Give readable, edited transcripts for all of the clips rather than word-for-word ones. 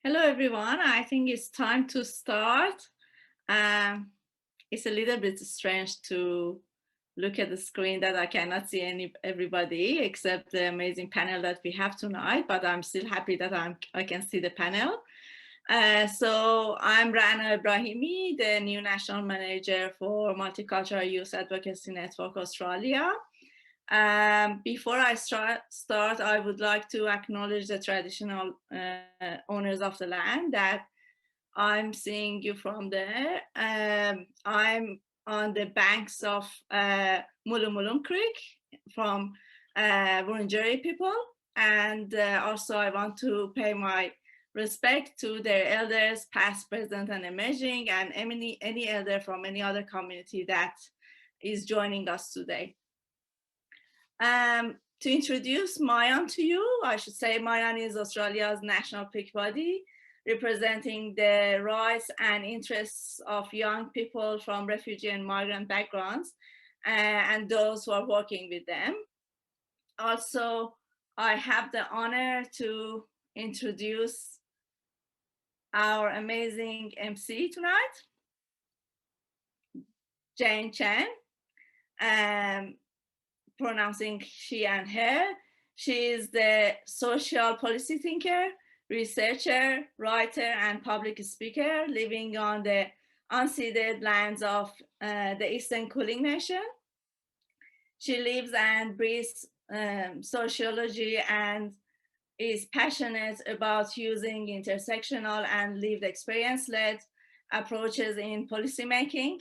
Hello, everyone. I think it's time to start. It's a little bit strange to look at the screen that I cannot see everybody except the amazing panel that we have tonight, but I'm still happy that I can see the panel. So I'm Rana Ibrahimi, the new National Manager for Multicultural Youth Advocacy Network Australia. Before I start, I would like to acknowledge the traditional owners of the land that I'm seeing you from there. I'm on the banks of Mulum Creek from Wurundjeri people. And also I want to pay my respect to their elders, past, present, and emerging, and any elder from any other community that is joining us today. To introduce MYAN to you, I should say MYAN is Australia's national peak body representing the rights and interests of young people from refugee and migrant backgrounds and those who are working with them. Also, I have the honor to introduce our amazing MC tonight, Jahin Chen. Pronouncing she and her. She is the social policy thinker, researcher, writer, and public speaker living on the unceded lands of the Eastern Kulin Nation. She lives and breathes sociology and is passionate about using intersectional and lived experience-led approaches in policymaking.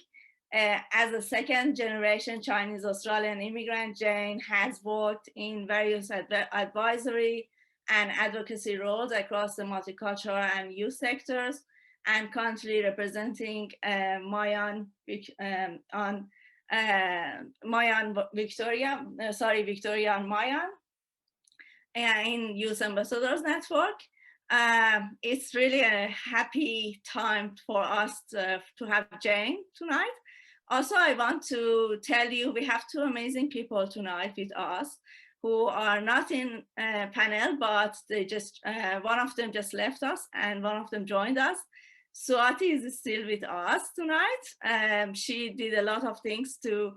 As a second-generation Chinese-Australian immigrant, Jahin has worked in various advisory and advocacy roles across the multicultural and youth sectors, and currently representing MYAN Victoria and MYAN in Youth Ambassadors Network. It's really a happy time for us to have Jahin tonight. Also, I want to tell you we have two amazing people tonight with us who are not in a panel, but they just one of them just left us and one of them joined us. Swati is still with us tonight. She did a lot of things to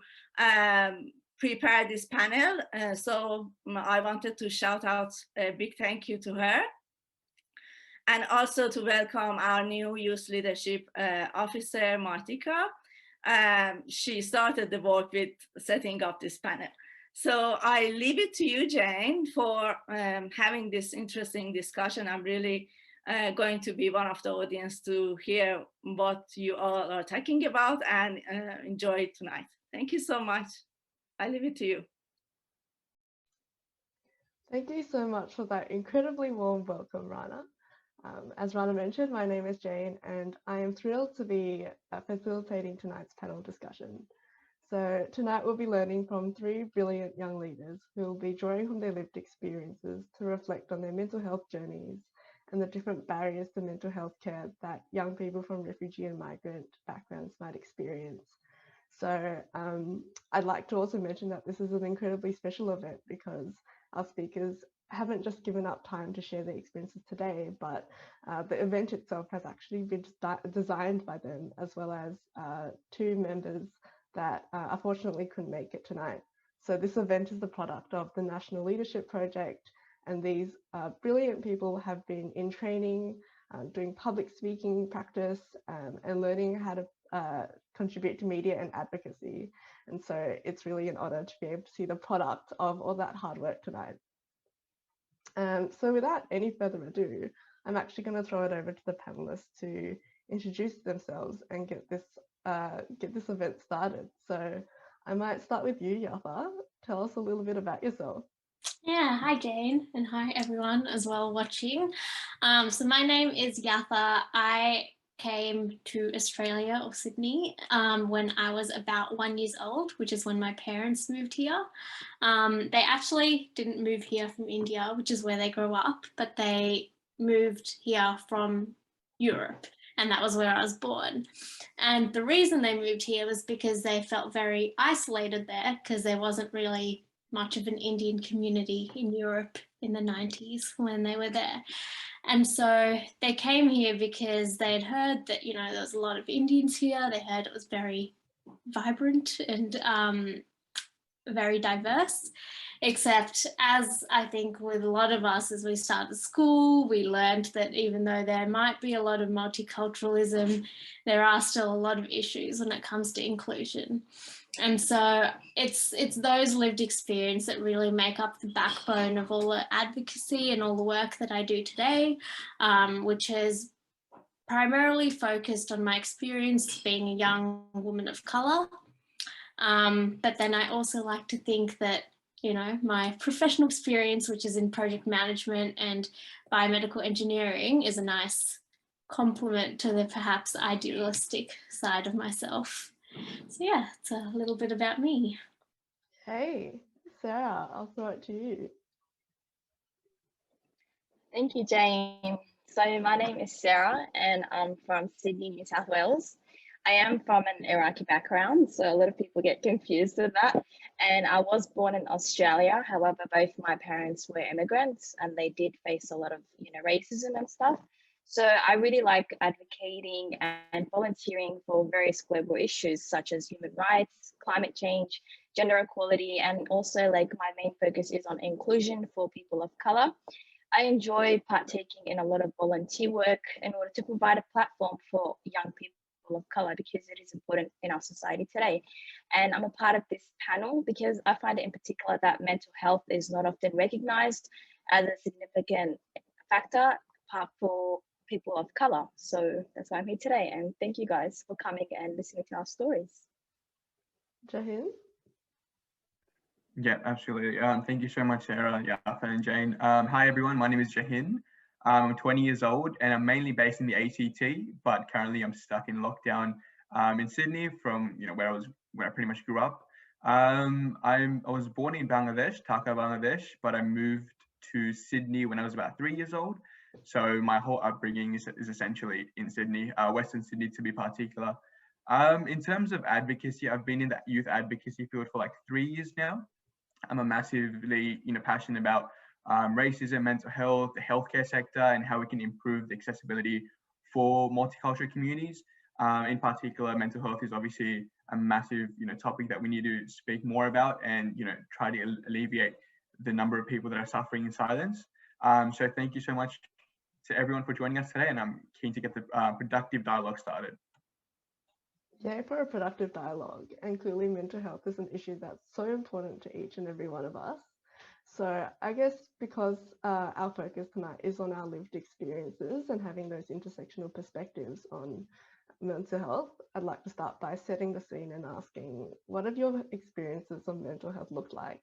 prepare this panel. So I wanted to shout out a big thank you to her. And also to welcome our new youth leadership officer, Martika. She started the work with setting up this panel. So I leave it to you, Jahin, for having this interesting discussion. I'm really going to be one of the audience to hear what you all are talking about and enjoy it tonight. Thank you so much. I leave it to you. Thank you so much for that incredibly warm welcome, Rana. As Rana mentioned, my name is Jane, and I am thrilled to be facilitating tonight's panel discussion. So tonight we'll be learning from three brilliant young leaders who will be drawing from their lived experiences to reflect on their mental health journeys and the different barriers to mental health care that young people from refugee and migrant backgrounds might experience. So I'd like to also mention that this is an incredibly special event because our speakers haven't just given up time to share their experiences today, but the event itself has actually been designed by them, as well as two members that unfortunately couldn't make it tonight. So this event is the product of the National Leadership Project, and these brilliant people have been in training, doing public speaking practice, and learning how to contribute to media and advocacy. And so it's really an honor to be able to see the product of all that hard work tonight. So without any further ado, I'm actually going to throw it over to the panelists to introduce themselves and get this event started. So I might start with you, Yatha. Tell us a little bit about yourself. Yeah, hi Jane, and hi everyone as well watching. So my name is Yatha. I came to Australia or Sydney when I was about 1 year old, which is when my parents moved here. They actually didn't move here from India, which is where they grew up, but they moved here from Europe, and that was where I was born. And the reason they moved here was because they felt very isolated there because there wasn't really much of an Indian community in Europe in the 90s when they were there. And so they came here because they had heard that, you know, there was a lot of Indians here. They heard it was very vibrant and very diverse, except as I think with a lot of us, as we started school, we learned that even though there might be a lot of multiculturalism, there are still a lot of issues when it comes to inclusion. And so it's those lived experience that really make up the backbone of all the advocacy and all the work that I do today, which is primarily focused on my experience being a young woman of colour. But then I also like to think that, you know, my professional experience, which is in project management and biomedical engineering, is a nice complement to the perhaps idealistic side of myself. So yeah, it's a little bit about me. Hey, Sarah, I'll throw it to you. Thank you, Jane. So my name is Sarah and I'm from Sydney, New South Wales. I am from an Iraqi background, so a lot of people get confused with that. And I was born in Australia. However, both my parents were immigrants and they did face a lot of, you know, racism and stuff. So I really like advocating and volunteering for various global issues such as human rights, climate change, gender equality, and also like my main focus is on inclusion for people of color. I enjoy partaking in a lot of volunteer work in order to provide a platform for young people of color because it is important in our society today. And I'm a part of this panel because I find it in particular that mental health is not often recognized as a significant factor for people of color. So that's why I'm here today. And thank you guys for coming and listening to our stories. Jahin? Yeah, absolutely. Thank you so much, Sarah, Yatha, and Jane. Hi, everyone. My name is Jahin. I'm 20 years old and I'm mainly based in the ACT, but currently I'm stuck in lockdown in Sydney from, you know, where I pretty much grew up. I was born in Bangladesh, Dhaka, Bangladesh, but I moved to Sydney when I was about 3 years old. So my whole upbringing is essentially in Sydney, Western Sydney to be particular. In terms of advocacy, I've been in the youth advocacy field for like 3 years now. I'm a massively, you know, passionate about racism, mental health, the healthcare sector, and how we can improve the accessibility for multicultural communities. In particular, mental health is obviously a massive, you know, topic that we need to speak more about and, you know, try to alleviate the number of people that are suffering in silence. So thank you so much to everyone for joining us today, and I'm keen to get the productive dialogue started. Yeah, for a productive dialogue, and clearly mental health is an issue that's so important to each and every one of us. So I guess because our focus tonight is on our lived experiences and having those intersectional perspectives on mental health, I'd like to start by setting the scene and asking, what have your experiences on mental health looked like?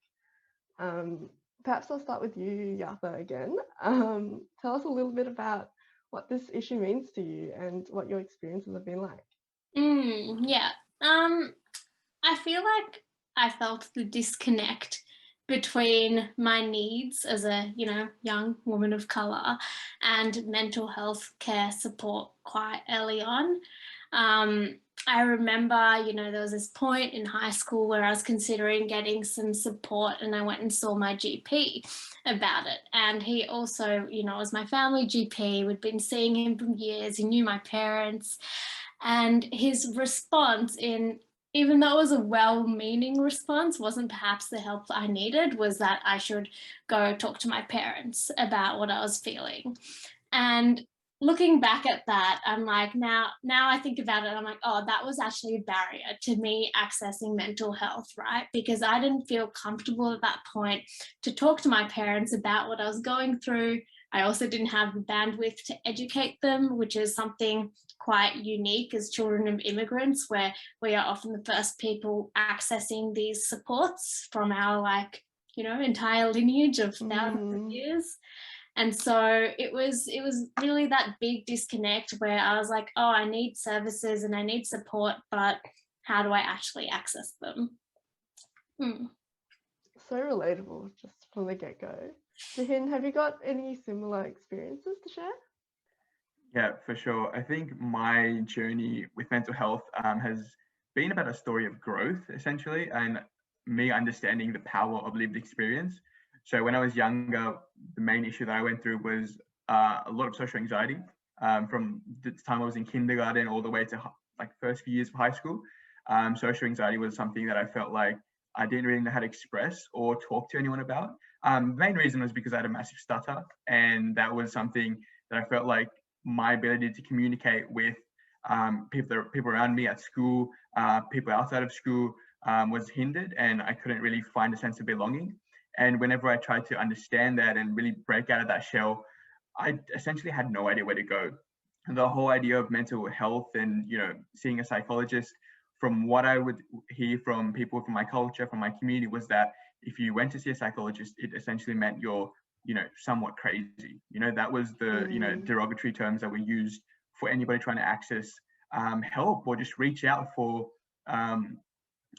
Perhaps I'll start with you, Yatha, again. Tell us a little bit about what this issue means to you and what your experiences have been like. Yeah. I feel like I felt the disconnect between my needs as a, you know, young woman of colour and mental health care support quite early on. I remember, you know, there was this point in high school where I was considering getting some support and I went and saw my GP about it. And he also, you know, was my family GP. We'd been seeing him for years. He knew my parents. And his response, even though it was a well-meaning response, wasn't perhaps the help I needed, was that I should go talk to my parents about what I was feeling. And looking back at that, I'm like, now I think about it, I'm like, oh, that was actually a barrier to me accessing mental health, right? Because I didn't feel comfortable at that point to talk to my parents about what I was going through. I also didn't have the bandwidth to educate them, which is something quite unique as children of immigrants, where we are often the first people accessing these supports from our, like, you know, entire lineage of thousands of years. And so it was really that big disconnect where I was like, oh, I need services and I need support, but how do I actually access them? So relatable just from the get-go. Jahin, have you got any similar experiences to share? Yeah, for sure. I think my journey with mental health has been about a story of growth, essentially. And me understanding the power of lived experience. So when I was younger, the main issue that I went through was a lot of social anxiety from the time I was in kindergarten all the way to like first few years of high school. Social anxiety was something that I felt like I didn't really know how to express or talk to anyone about. The main reason was because I had a massive stutter, and that was something that I felt like my ability to communicate with people around me at school, people outside of school, was hindered, and I couldn't really find a sense of belonging. And whenever I tried to understand that and really break out of that shell, I essentially had no idea where to go. And the whole idea of mental health and, you know, seeing a psychologist, from what I would hear from people from my culture, from my community, was that if you went to see a psychologist, it essentially meant you're, you know, somewhat crazy. You know, that was the, you know, derogatory terms that were used for anybody trying to access help or just reach out for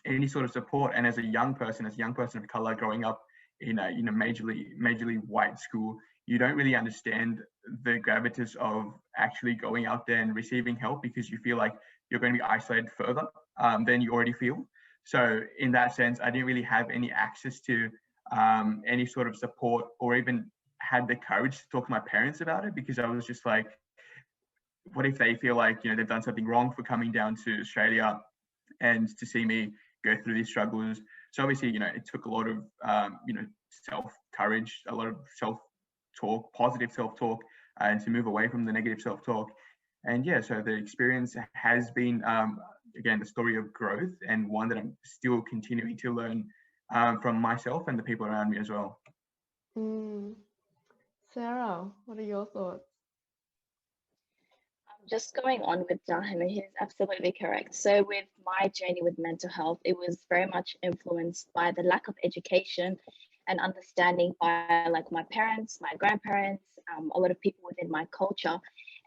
any sort of support. And as a young person of color growing up in a, you know, majorly white school, you don't really understand the gravitas of actually going out there and receiving help, because you feel like you're going to be isolated further than you already feel. So in that sense, I didn't really have any access to any sort of support, or even had the courage to talk to my parents about it, because I was just like, what if they feel like, you know, they've done something wrong for coming down to Australia and to see me go through these struggles. So obviously, you know, it took a lot of, you know, self-courage, a lot of self-talk, positive self-talk, and to move away from the negative self-talk. And yeah, so the experience has been, again, the story of growth, and one that I'm still continuing to learn from myself and the people around me as well. Sarah, what are your thoughts? Just going on with Jahin, he's absolutely correct. So with my journey with mental health, it was very much influenced by the lack of education and understanding by like my parents, my grandparents, a lot of people within my culture.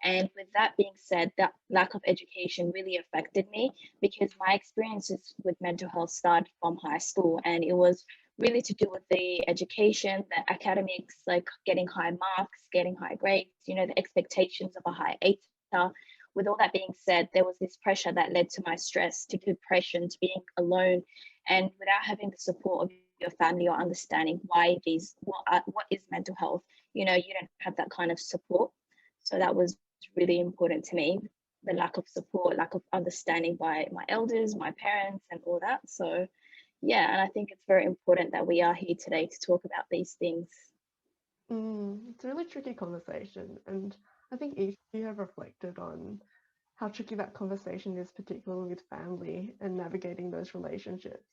And with that being said, that lack of education really affected me, because my experiences with mental health started from high school, and it was really to do with the education, the academics, like getting high marks, getting high grades, you know, the expectations of a high ATAR. With all that being said, there was this pressure that led to my stress, to depression, to being alone, and without having the support of your family or understanding why these, what is mental health, you know, you don't have that kind of support. So that was really important to me, the lack of support, lack of understanding by my elders, my parents, and all that. So yeah, and I think it's very important that we are here today to talk about these things. It's a really tricky conversation, and I think each of you have reflected on how tricky that conversation is, particularly with family and navigating those relationships.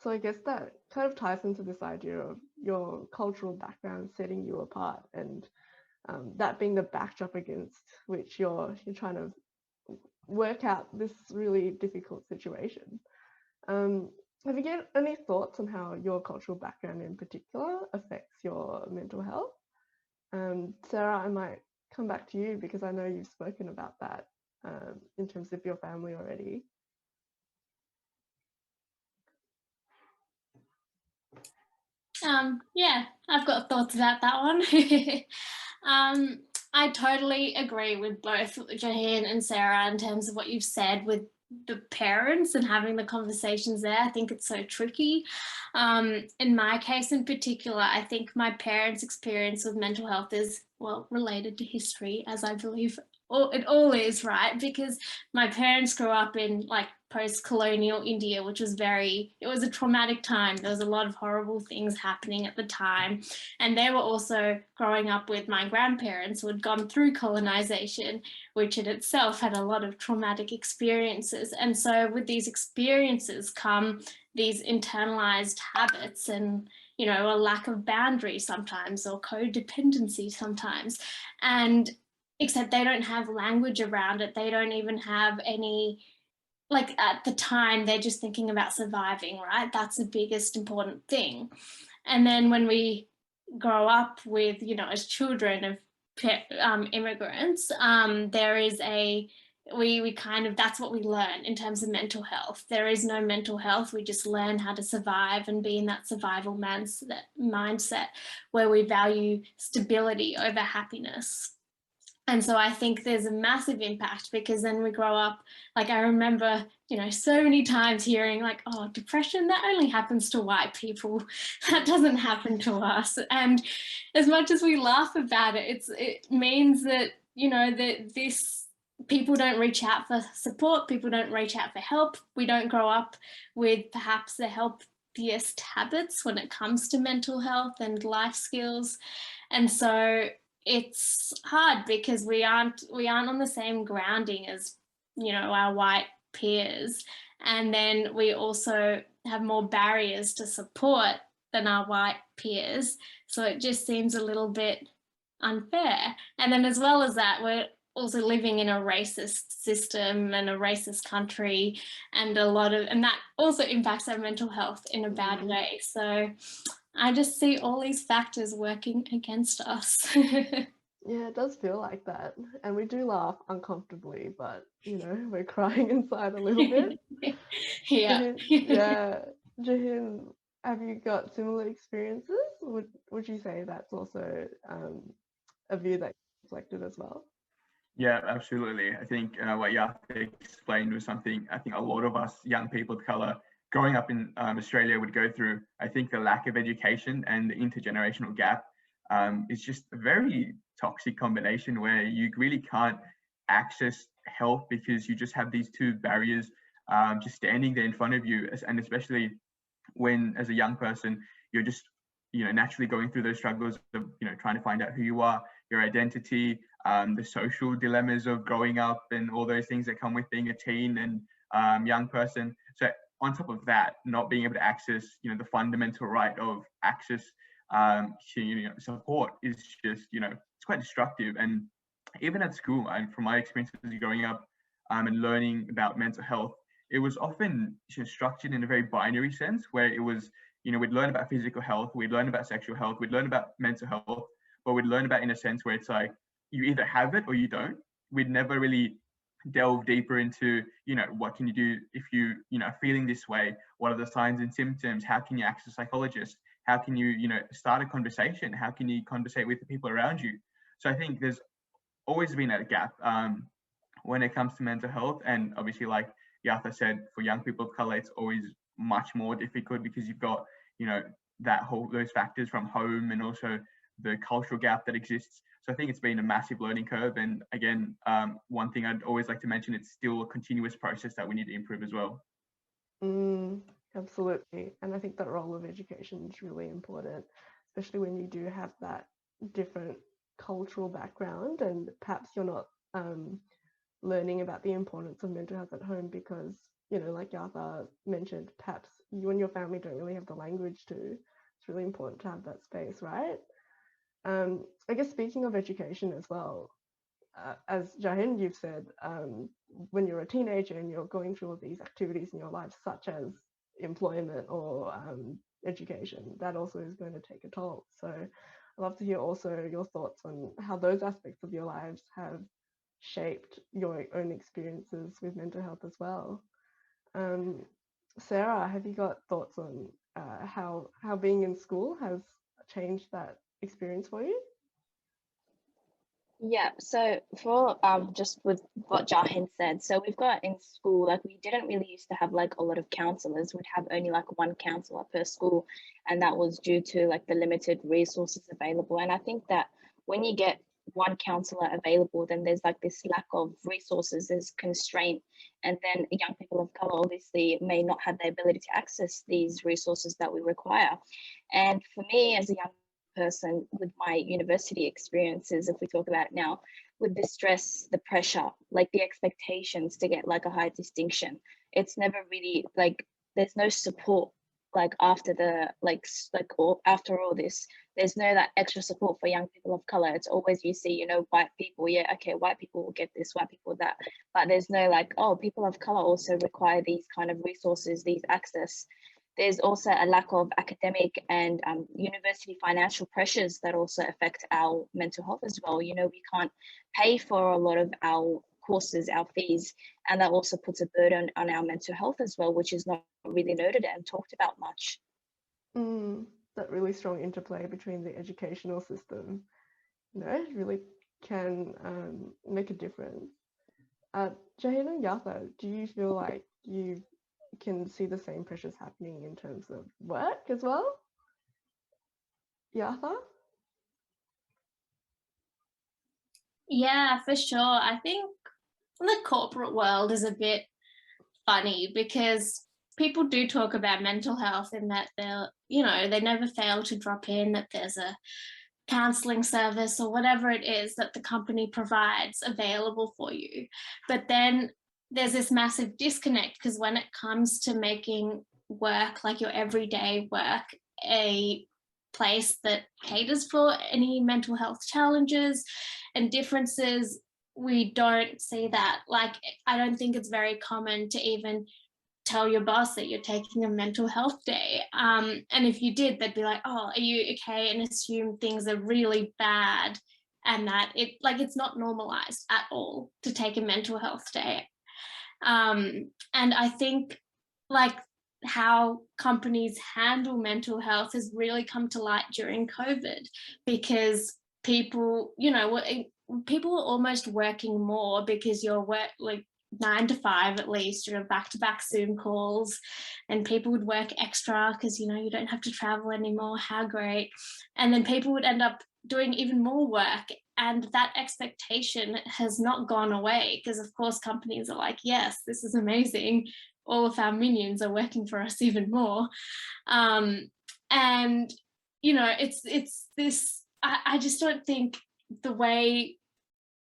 So I guess that kind of ties into this idea of your cultural background setting you apart, and that being the backdrop against which you're trying to work out this really difficult situation. Have you got any thoughts on how your cultural background in particular affects your mental health? Sarah, I might come back to you, because I know you've spoken about that in terms of your family already. Yeah, I've got thoughts about that one. I totally agree with both Jahin and Sarah in terms of what you've said with the parents and having the conversations there. I think it's so tricky. In my case in particular, I think my parents' experience with mental health is, well, related to history, as I believe it all is, right? Because my parents grew up in like post-colonial India, which was it was a traumatic time. There was a lot of horrible things happening at the time. And they were also growing up with my grandparents who had gone through colonization, which in itself had a lot of traumatic experiences. And so with these experiences come these internalized habits and, you know, a lack of boundary sometimes, or codependency sometimes. And except they don't have language around it. They don't even have any, like at the time, they're just thinking about surviving, right? That's the biggest important thing. And then when we grow up with, you know, as children of immigrants, there is we kind of, that's what we learn in terms of mental health. There is no mental health. We just learn how to survive and be in that survival mindset where we value stability over happiness. And so I think there's a massive impact, because then we grow up, like I remember, you know, so many times hearing like, oh, depression, that only happens to white people. That doesn't happen to us. And as much as we laugh about it, it means that, you know, that people don't reach out for support, people don't reach out for help. We don't grow up with perhaps the healthiest habits when it comes to mental health and life skills. And so it's hard because we aren't on the same grounding as, you know, our white peers. And then we also have more barriers to support than our white peers. So it just seems a little bit unfair. And then as well as that, we're also living in a racist system and a racist country, and and that also impacts our mental health in a bad way. So I just see all these factors working against us. Yeah, it does feel like that. And we do laugh uncomfortably, but, you know, we're crying inside a little bit. Yeah. Yeah. Jahin, have you got similar experiences? Would you say that's also a view that you reflected as well? Yeah, absolutely. I think what Yatha explained was something I think a lot of us young people of colour growing up in Australia would go through. I think the lack of education and the intergenerational gap is just a very toxic combination where you really can't access help because you just have these two barriers just standing there in front of you. And especially when, as a young person, you're just, you know, naturally going through those struggles of, you know, trying to find out who you are, your identity, the social dilemmas of growing up and all those things that come with being a teen and young person. So on top of that, not being able to access, you know, the fundamental right of access to, you know, support is just, you know, it's quite destructive. And even at school, and from my experiences growing up and learning about mental health, it was often, you know, structured in a very binary sense, where it was, you know, we'd learn about physical health, we'd learn about sexual health, we'd learn about mental health, but we'd learn about in a sense where it's like, you either have it or you don't. We'd never really delve deeper into, you know, what can you do if you know, are feeling this way? What are the signs and symptoms? How can you access a psychologist? How can you, you know, start a conversation? How can you conversate with the people around you? So I think there's always been a gap when it comes to mental health. And obviously, like Yatha said, for young people of color, it's always much more difficult because you've got, you know, those factors from home and also the cultural gap that exists. So I think it's been a massive learning curve. And again, one thing I'd always like to mention, it's still a continuous process that we need to improve as well. Absolutely. And I think that role of education is really important, especially when you do have that different cultural background and perhaps you're not learning about the importance of mental health at home because, you know, like Yatha mentioned, perhaps you and your family don't really have the language to. It's really important to have that space, right? I guess speaking of education as well, as Jahin, you've said, when you're a teenager and you're going through all these activities in your life, such as employment or education, that also is going to take a toll. So I'd love to hear also your thoughts on how those aspects of your lives have shaped your own experiences with mental health as well. Sarah, have you got thoughts on how being in school has changed that experience for you? Yeah, so for just with what Jahin said, so we've got in school, like we didn't really used to have like a lot of counselors. We'd have only like one counselor per school, and that was due to like the limited resources available. And I think that when you get one counselor available, then there's like this lack of resources, there's constraint, and then young people of color obviously may not have the ability to access these resources that we require. And for me as a young person with my university experiences, if we talk about it now, with the stress, the pressure, like the expectations to get like a high distinction, it's never really like, there's no support like after the after all this, there's no that extra support for young people of color. It's always, you see, you know, white people, yeah, okay, white people will get this, white people that, but there's no like, oh, people of color also require these kind of resources, these access. There's also a lack of academic and university financial pressures that also affect our mental health as well. You know, we can't pay for a lot of our courses, our fees, and that also puts a burden on our mental health as well, which is not really noted and talked about much. That really strong interplay between the educational system, you know, really can make a difference. Jahin and Yatha, do you feel like you can see the same pressures happening in terms of work as well? Yatha? Yeah, for sure. I think the corporate world is a bit funny because people do talk about mental health in that they'll, they never fail to drop in that there's a counseling service or whatever it is that the company provides available for you. But then there's this massive disconnect because when it comes to making work, like your everyday work, a place that caters for any mental health challenges and differences, we don't see that. Like, I don't think it's very common to even tell your boss that you're taking a mental health day. And if you did, they'd be like, oh, are you okay? And assume things are really bad and that it's not normalized at all to take a mental health day. And I think like how companies handle mental health has really come to light during COVID because people, people are almost working more because you're 9 to 5 at least, back-to-back Zoom calls, and people would work extra because you don't have to travel anymore. How great. And then people would end up doing even more work, and that expectation has not gone away because of course companies are like, yes, this is amazing, all of our minions are working for us even more. And it's this, I just don't think the way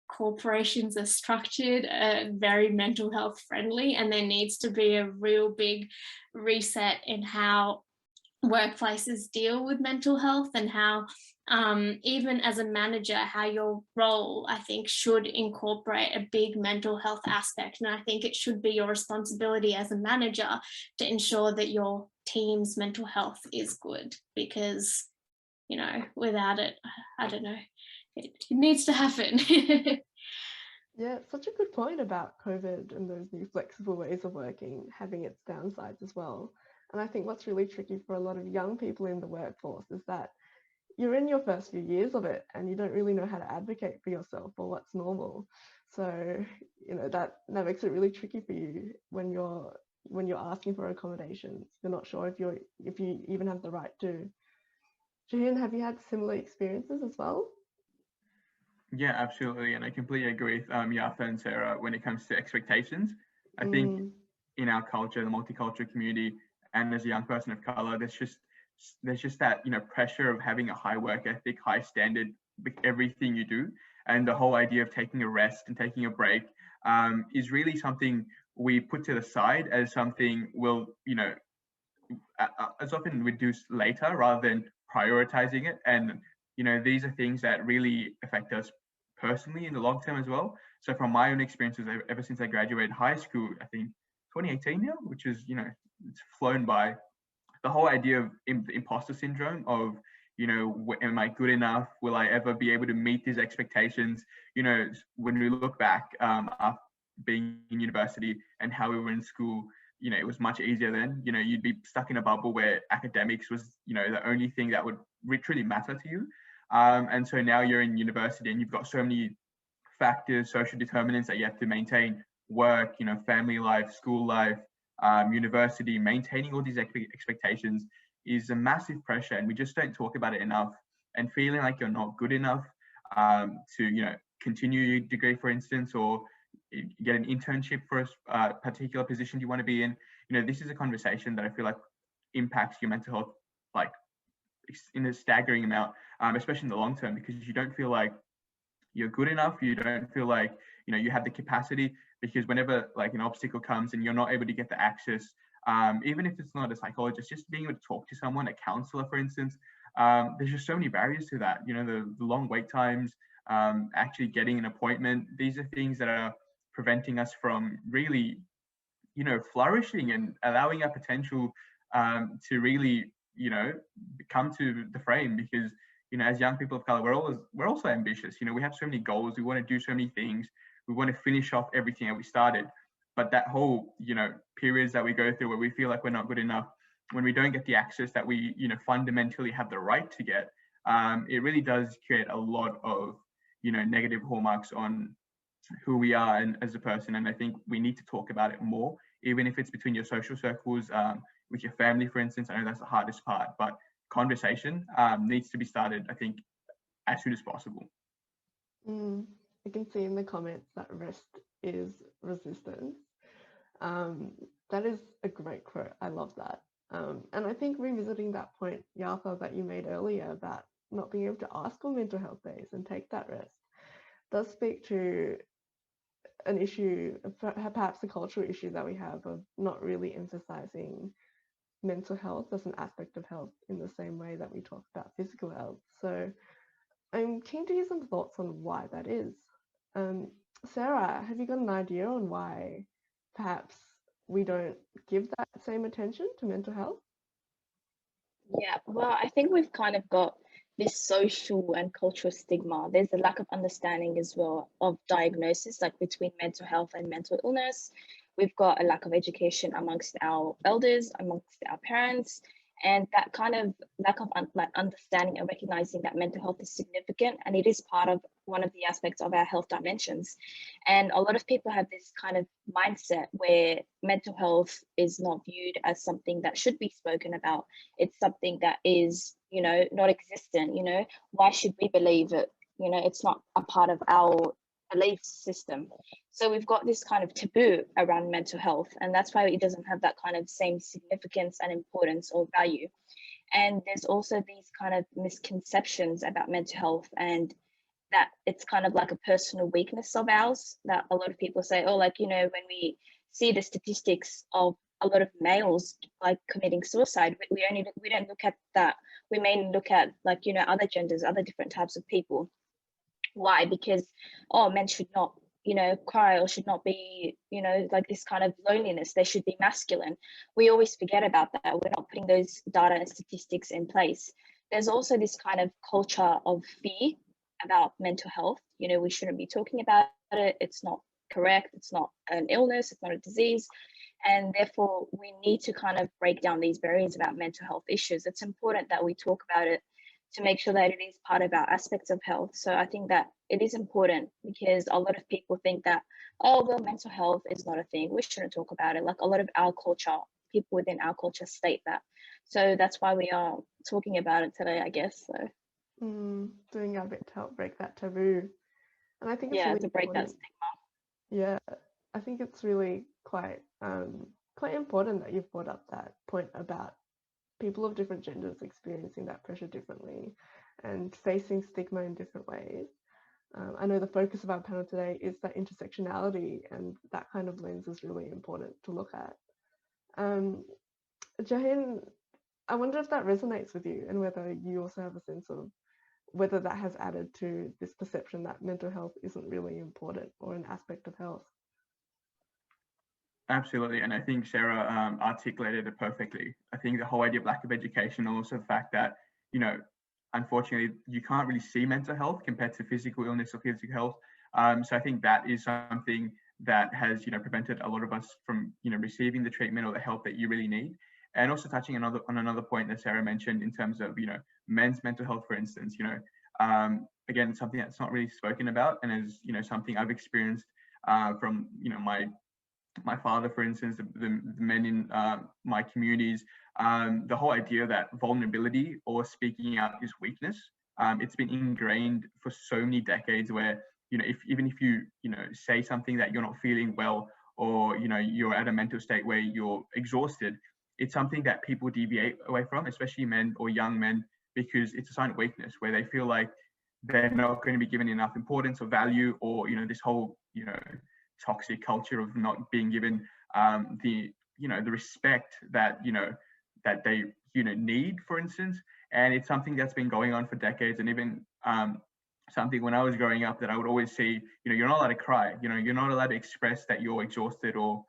corporations are structured are very mental health friendly, and there needs to be a real big reset in how workplaces deal with mental health and how even as a manager, how your role, I think, should incorporate a big mental health aspect. And I think it should be your responsibility as a manager to ensure that your team's mental health is good, because without it, I don't know, it needs to happen. Yeah, such a good point about COVID and those new flexible ways of working having its downsides as well. And I think what's really tricky for a lot of young people in the workforce is that you're in your first few years of it and you don't really know how to advocate for yourself or what's normal. So, that makes it really tricky for you when you're asking for accommodations. You're not sure if you even have the right to. Jahin, have you had similar experiences as well? Yeah, absolutely. And I completely agree with Yatha and Sarah when it comes to expectations. I think in our culture, the multicultural community, and as a young person of color, there's just that, pressure of having a high work ethic, high standard with everything you do. And the whole idea of taking a rest and taking a break is really something we put to the side as something we'll, as often reduce later rather than prioritizing it. And these are things that really affect us personally in the long term as well. So from my own experiences, ever since I graduated high school, I think 2018 now, which is, it's flown by, the whole idea of imposter syndrome of, am I good enough? Will I ever be able to meet these expectations? When we look back after being in university and how we were in school, it was much easier then. You'd be stuck in a bubble where academics was, the only thing that would truly matter to you. And so now you're in university and you've got so many factors, social determinants that you have to maintain: work, family life, school life, university. Maintaining all these expectations is a massive pressure, and we just don't talk about it enough. And feeling like you're not good enough to, continue your degree, for instance, or get an internship for a particular position you want to be in. This is a conversation that I feel like impacts your mental health, like in a staggering amount, especially in the long term, because you don't feel like you're good enough. You don't feel like, you have the capacity, because whenever like an obstacle comes and you're not able to get the access, even if it's not a psychologist, just being able to talk to someone, a counselor, for instance, there's just so many barriers to that. The long wait times, actually getting an appointment. These are things that are preventing us from really, flourishing and allowing our potential to really, come to the frame. Because, as young people of color, we're also ambitious. We have so many goals. We want to do so many things. We want to finish off everything that we started. But that whole, periods that we go through where we feel like we're not good enough, when we don't get the access that we, fundamentally have the right to get, it really does create a lot of, negative hallmarks on who we are and as a person. And I think we need to talk about it more, even if it's between your social circles, with your family, for instance. I know that's the hardest part, but conversation needs to be started, I think, as soon as possible. I can see in the comments that rest is resistance. That is a great quote. I love that. And I think revisiting that point, Yatha, that you made earlier about not being able to ask on mental health days and take that rest does speak to an issue, perhaps a cultural issue that we have of not really emphasizing mental health as an aspect of health in the same way that we talk about physical health. So I'm keen to hear some thoughts on why that is. Sarah, have you got an idea on why perhaps we don't give that same attention to mental health? Yeah, well, I think we've kind of got this social and cultural stigma. There's a lack of understanding as well of diagnosis, like between mental health and mental illness. We've got a lack of education amongst our elders, amongst our parents, and that kind of lack of understanding and recognizing that mental health is significant, and it is part of one of the aspects of our health dimensions. And a lot of people have this kind of mindset where mental health is not viewed as something that should be spoken about. It's something that is, not existent. Why should we believe it? It's not a part of our belief system. So we've got this kind of taboo around mental health, and that's why it doesn't have that kind of same significance and importance or value. And there's also these kind of misconceptions about mental health, and that it's kind of like a personal weakness of ours, that a lot of people say, oh, when we see the statistics of a lot of males like committing suicide, we don't look at that. We mainly look at other genders, other different types of people. Why? Because men should not cry, or should not be this kind of loneliness. They should be masculine. We always forget about that. We're not putting those data and statistics in place. There's also this kind of culture of fear about mental health. We shouldn't be talking about it. It's not correct. It's not an illness. It's not a disease. And therefore we need to kind of break down these barriers about mental health issues. It's important that we talk about it to make sure that it is part of our aspects of health. So I think that it is important, because a lot of people think that, mental health is not a thing, we shouldn't talk about it. Like a lot of our culture, people within our culture state that. So that's why we are talking about it today, I guess. So doing our bit to help break that taboo. And I think it's really to break important. that stigma. Yeah, I think it's really quite important that you've brought up that point about people of different genders experiencing that pressure differently and facing stigma in different ways. I know the focus of our panel today is that intersectionality, and that kind of lens is really important to look at. Jahin, I wonder if that resonates with you, and whether you also have a sense of whether that has added to this perception that mental health isn't really important or an aspect of health. Absolutely, and I think Sarah articulated it perfectly. I think the whole idea of lack of education, and also the fact that, unfortunately, you can't really see mental health compared to physical illness or physical health. So I think that is something that has, prevented a lot of us from, receiving the treatment or the help that you really need. And also touching on another point that Sarah mentioned in terms of, men's mental health, for instance, again, something that's not really spoken about, and is, something I've experienced from, my father, for instance, the men in my communities, the whole idea that vulnerability or speaking out is weakness. It's been ingrained for so many decades, where, even if you, say something that you're not feeling well, or, you're at a mental state where you're exhausted, it's something that people deviate away from, especially men or young men, because it's a sign of weakness, where they feel like they're not going to be given enough importance or value, or, this whole, toxic culture of not being given the respect that that they need, for instance. And it's something that's been going on for decades. And even something when I was growing up that I would always see, you're not allowed to cry, you're not allowed to express that you're exhausted or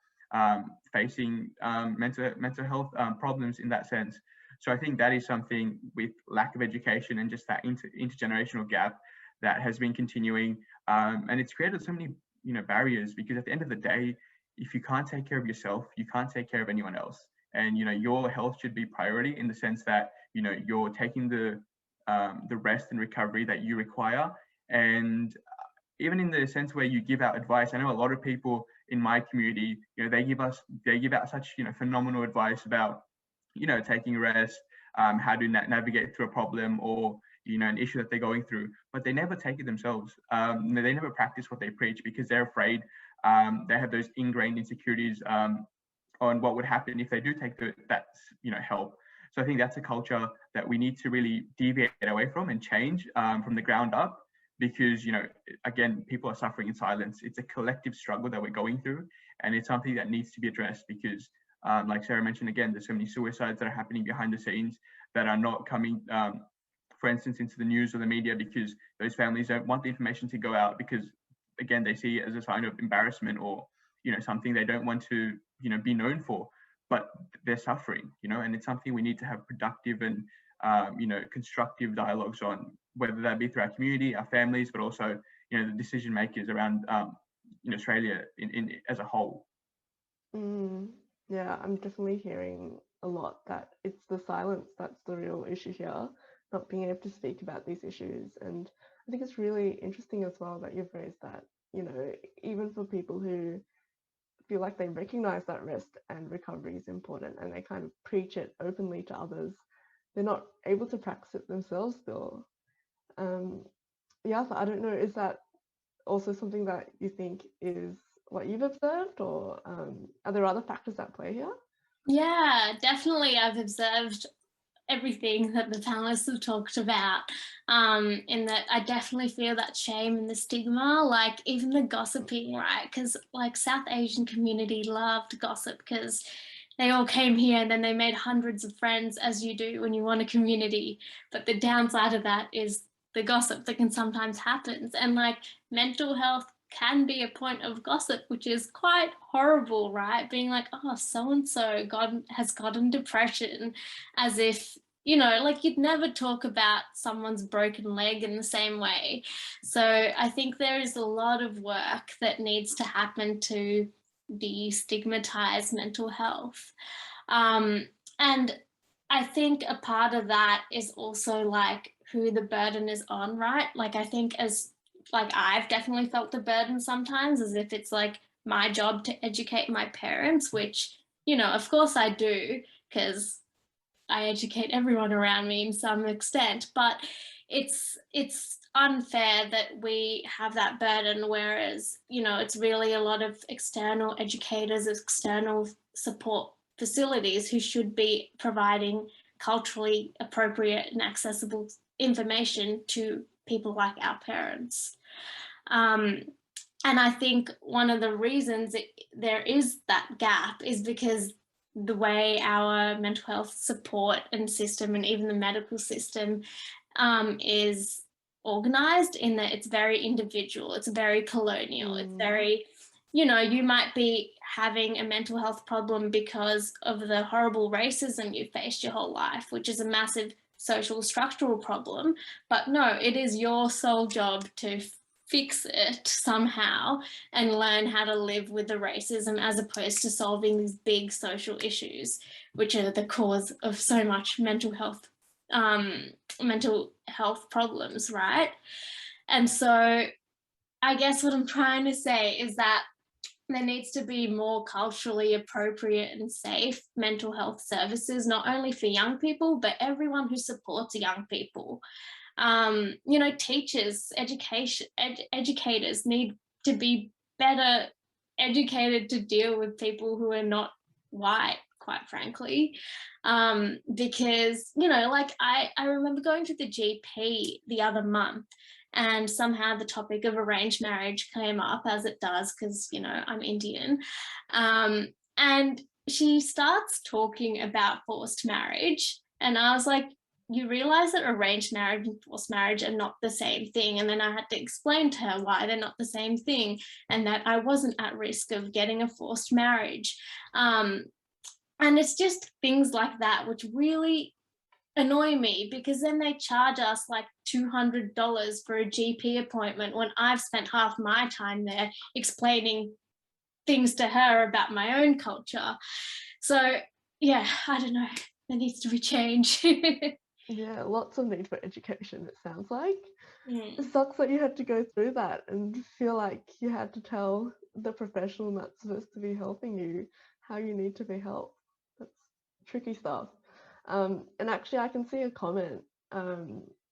facing mental health problems in that sense. So I think that is something, with lack of education and just that intergenerational gap, that has been continuing, and it's created so many barriers, because at the end of the day, if you can't take care of yourself, you can't take care of anyone else. And your health should be priority, in the sense that you're taking the rest and recovery that you require. And even in the sense where you give out advice. I know a lot of people in my community, they give out such, phenomenal advice about, taking a rest, how to navigate through a problem or, an issue that they're going through, but they never take it themselves. They never practice what they preach because they're afraid. They have those ingrained insecurities on what would happen if they do take that help. So I think that's a culture that we need to really deviate away from and change from the ground up, because again, people are suffering in silence. It's a collective struggle that we're going through, and it's something that needs to be addressed because like Sarah mentioned, again, there's so many suicides that are happening behind the scenes that are not coming for instance into the news or the media, because those families don't want the information to go out, because again, they see it as a sign of embarrassment or something they don't want to be known for, but they're suffering, and it's something we need to have productive and constructive dialogues on, whether that be through our community, our families, but also the decision makers around Australia in as a whole. Yeah, I'm definitely hearing a lot that it's the silence that's the real issue here, not being able to speak about these issues. And I think it's really interesting as well that you've raised that, even for people who feel like they recognize that rest and recovery is important and they kind of preach it openly to others, they're not able to practice it themselves still. Yatha, I don't know, is that also something that you think is what you've observed, or are there other factors at play here? Yeah, definitely. I've observed everything that the panelists have talked about, in that I definitely feel that shame and the stigma, like even the gossiping, right? Because like South Asian community loved gossip because they all came here and then they made hundreds of friends, as you do when you want a community. But the downside of that is the gossip that can sometimes happen. And like mental health can be a point of gossip, which is quite horrible, right? Being like, oh, so-and-so has gotten depression, as if, like you'd never talk about someone's broken leg in the same way. So I think there is a lot of work that needs to happen to destigmatize mental health. And I think a part of that is also like who the burden is on, right? Like I think I've definitely felt the burden sometimes, as if it's like my job to educate my parents, which, of course I do, because I educate everyone around me in some extent, but it's unfair that we have that burden, whereas, it's really a lot of external educators, external support facilities who should be providing culturally appropriate and accessible information to people like our parents. And I think one of the reasons there is that gap is because the way our mental health support and system and even the medical system is organised, in that it's very individual, it's very colonial, it's very, you might be having a mental health problem because of the horrible racism you faced your whole life, which is a massive social structural problem, but no, it is your sole job to fix it somehow and learn how to live with the racism, as opposed to solving these big social issues, which are the cause of so much mental health problems, right? And so I guess what I'm trying to say is that there needs to be more culturally appropriate and safe mental health services, not only for young people, but everyone who supports young people. Teachers, educators need to be better educated to deal with people who are not white, quite frankly. Because, I remember going to the GP the other month, and somehow the topic of arranged marriage came up, as it does, because, I'm Indian. And she starts talking about forced marriage, and I was like, you realize that arranged marriage and forced marriage are not the same thing. And then I had to explain to her why they're not the same thing, and that I wasn't at risk of getting a forced marriage. And it's just things like that which really annoy me, because then they charge us like $200 for a GP appointment when I've spent half my time there explaining things to her about my own culture. So yeah, I don't know, there needs to be change. Yeah, lots of need for education, it sounds like. It sucks that you had to go through that and feel like you had to tell the professional that's supposed to be helping you how you need to be helped. That's tricky stuff. And actually, I can see a comment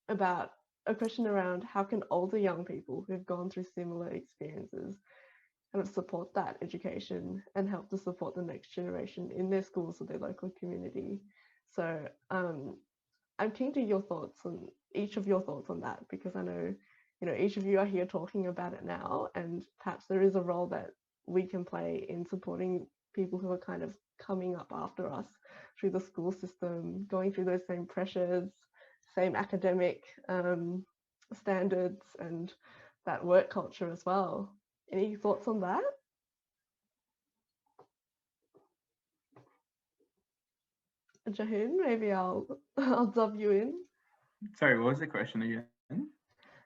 about a question around how can older young people who've gone through similar experiences kind of support that education and help to support the next generation in their schools or their local community. So I'm keen to your thoughts on each of your thoughts on that, because I know, you know, each of you are here talking about it now, and perhaps there is a role that we can play in supporting people who are kind of coming up after us through the school system, going through those same pressures, same academic standards, and that work culture as well. Any thoughts on that? Jahin, maybe I'll dub you in. Sorry, what was the question again?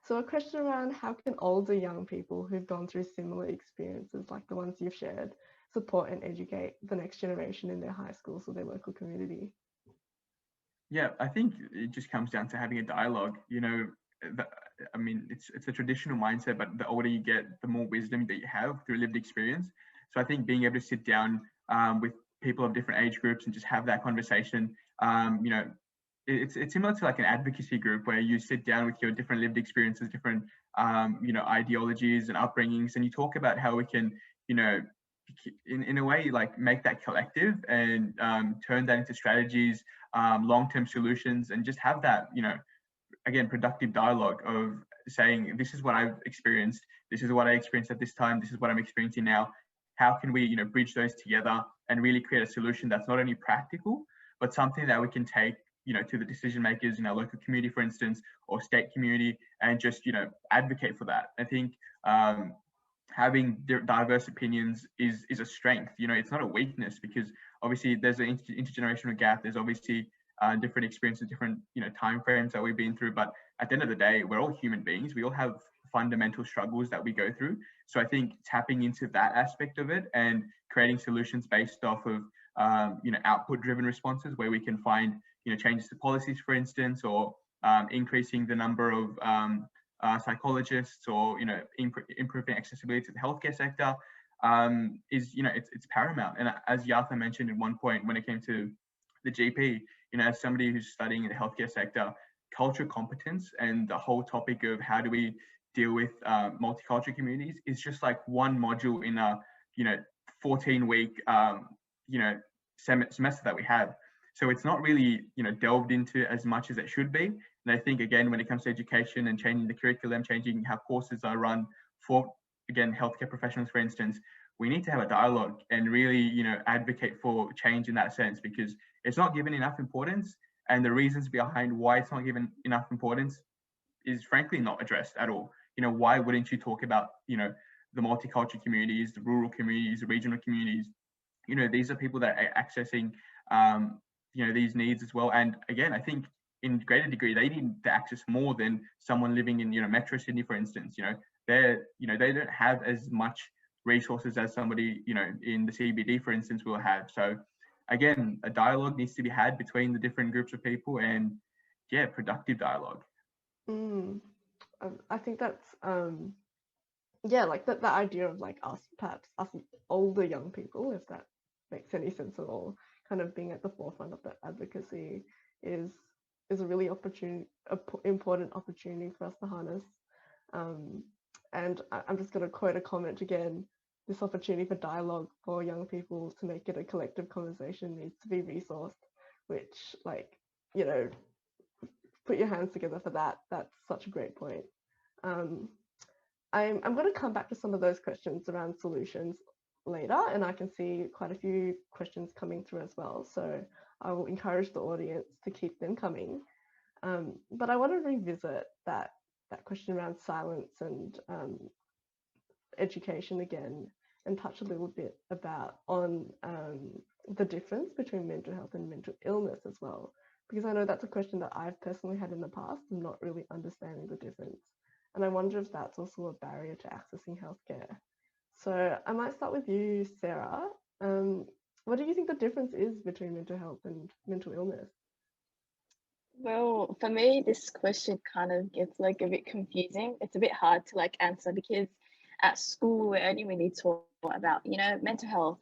So a question around how can older young people who've gone through similar experiences like the ones you've shared support and educate the next generation in their high schools or their local community? Yeah, I think it just comes down to having a dialogue. You know, I mean, it's a traditional mindset, but the older you get, the more wisdom that you have through lived experience. So I think being able to sit down with people of different age groups and just have that conversation, you know, it's similar to like an advocacy group where you sit down with your different lived experiences, different you know, ideologies and upbringings, and you talk about how we can, you know, in a way like make that collective and turn that into strategies, long-term solutions, and just have that, you know, again, productive dialogue of saying, this is what I've experienced, this is what I experienced at this time, this is what I'm experiencing now. How can we, you know, bridge those together and really create a solution that's not only practical, but something that we can take, you know, to the decision makers in our local community, for instance, or state community, and just, you know, advocate for that. I think having diverse opinions is a strength. You know, it's not a weakness, because obviously there's an intergenerational gap. There's obviously different experiences, different, you know, time frames that we've been through. But at the end of the day, we're all human beings. We all have fundamental struggles that we go through. So I think tapping into that aspect of it and creating solutions based off of you know, output-driven responses, where we can find, you know, changes to policies, for instance, or increasing the number of psychologists, or, you know, improving accessibility to the healthcare sector, is, you know, it's paramount. And as Yatha mentioned at one point, when it came to the GP, you know, as somebody who's studying in the healthcare sector, cultural competence and the whole topic of how do we deal with multicultural communities is just like one module in a, you know, 14-week you know, semester that we have. So it's not really, you know, delved into as much as it should be. And I think, again, when it comes to education and changing the curriculum, changing how courses are run for, again, healthcare professionals, for instance, we need to have a dialogue and really, you know, advocate for change in that sense, because it's not given enough importance. And the reasons behind why it's not given enough importance is frankly not addressed at all. You know, why wouldn't you talk about, you know, the multicultural communities, the rural communities, the regional communities? You know, these are people that are accessing, you know, these needs as well. And again, I think in greater degree, they need to access more than someone living in, you know, Metro Sydney, for instance. You know, they don't have as much resources as somebody, you know, in the CBD, for instance, will have. So again, a dialogue needs to be had between the different groups of people, and yeah, productive dialogue. I think that's yeah, like that idea of like us, perhaps us older young people, if that makes any sense at all, kind of being at the forefront of that advocacy is a really important opportunity for us to harness. And I'm just going to quote a comment again: this opportunity for dialogue for young people to make it a collective conversation needs to be resourced, which, like, you know, put your hands together for that. That's such a great point. I'm going to come back to some of those questions around solutions later, and I can see quite a few questions coming through as well. So I will encourage the audience to keep them coming. But I want to revisit that question around silence and education again, and touch a little bit on the difference between mental health and mental illness as well, because I know that's a question that I've personally had in the past, and not really understanding the difference. And I wonder if that's also a barrier to accessing healthcare. So I might start with you, Sarah. What do you think the difference is between mental health and mental illness? Well, for me, this question kind of gets like a bit confusing. It's a bit hard to like answer because at school we're only really taught about, mental health,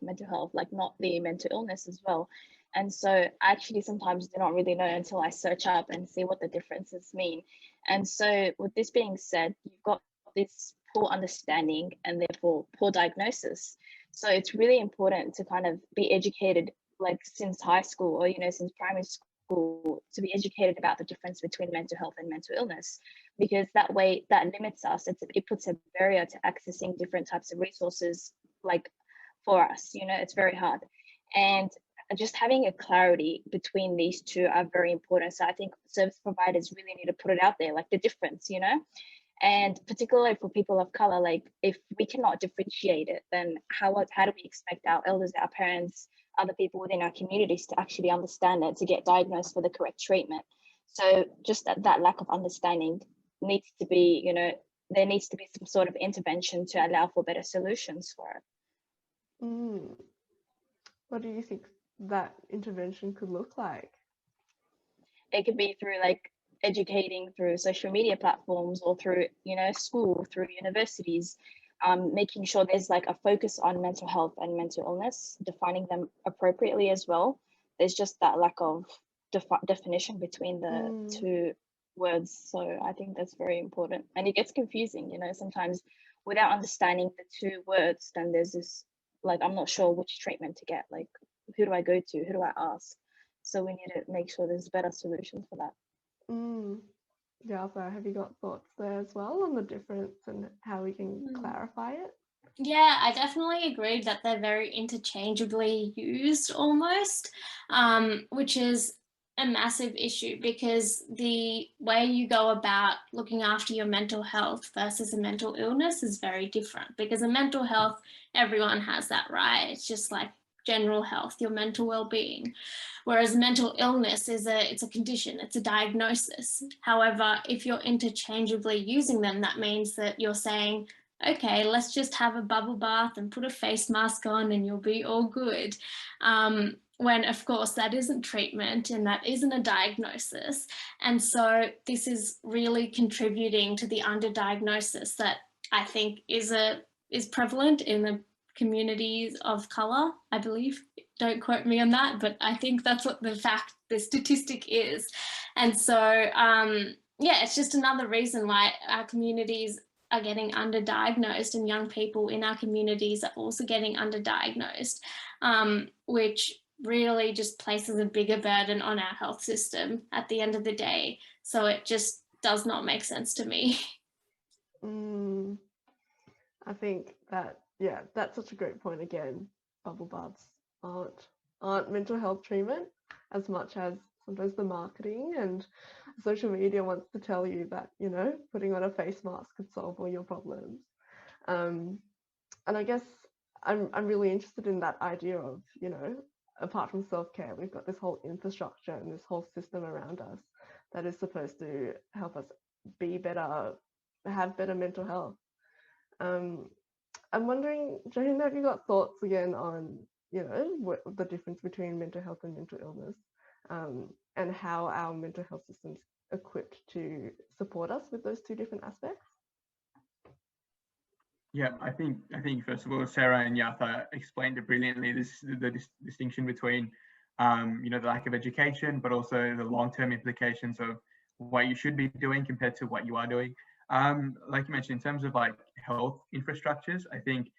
like not the mental illness as well. And so I actually sometimes do not really know until I search up and see what the differences mean. And so with this being said, you've got this poor understanding and therefore poor diagnosis. So it's really important to kind of be educated like since high school or, since primary school to be educated about the difference between mental health and mental illness, because that way that limits us. It puts a barrier to accessing different types of resources like for us, it's very hard. And just having a clarity between these two are very important. So I think service providers really need to put it out there, like the difference, and particularly for people of color, like if we cannot differentiate it, then how do we expect our elders, our parents, other people within our communities to actually understand it, to get diagnosed for the correct treatment? So just that lack of understanding needs to be, there needs to be some sort of intervention to allow for better solutions for it. What do you think that intervention could look like? It could be through like educating through social media platforms or through, school, through universities, making sure there's like a focus on mental health and mental illness, defining them appropriately as well. There's just that lack of definition between the two words. So I think that's very important. And it gets confusing, sometimes without understanding the two words, then there's this, like, I'm not sure which treatment to get, like, who do I go to? Who do I ask? So we need to make sure there's better solutions for that. Yeah, so have you got thoughts there as well on the difference and how we can clarify it? Yeah, I definitely agree that they're very interchangeably used almost, which is a massive issue because the way you go about looking after your mental health versus a mental illness is very different, because a mental health, everyone has that, right? It's just like general health, your mental well-being. Whereas mental illness it's a condition, it's a diagnosis. However, if you're interchangeably using them, that means that you're saying, okay, let's just have a bubble bath and put a face mask on and you'll be all good. When of course that isn't treatment and that isn't a diagnosis. And so this is really contributing to the underdiagnosis that I think is prevalent in the communities of colour, I believe. Don't quote me on that, but I think that's what the statistic is. And so, yeah, it's just another reason why our communities are getting underdiagnosed, and young people in our communities are also getting underdiagnosed, which really just places a bigger burden on our health system at the end of the day. So it just does not make sense to me. I think that, yeah, that's such a great point. Again, bubble baths aren't mental health treatment as much as sometimes the marketing and social media wants to tell you that, putting on a face mask could solve all your problems. And I guess I'm really interested in that idea of, apart from self-care, we've got this whole infrastructure and this whole system around us that is supposed to help us be better, have better mental health. I'm wondering, Jahin, have you got thoughts again on, what the difference between mental health and mental illness, and how our mental health system's equipped to support us with those two different aspects? Yeah, I think first of all, Sarah and Yatha explained it brilliantly. The distinction between, the lack of education, but also the long-term implications of what you should be doing compared to what you are doing. Like you mentioned, in terms of like health infrastructures, I think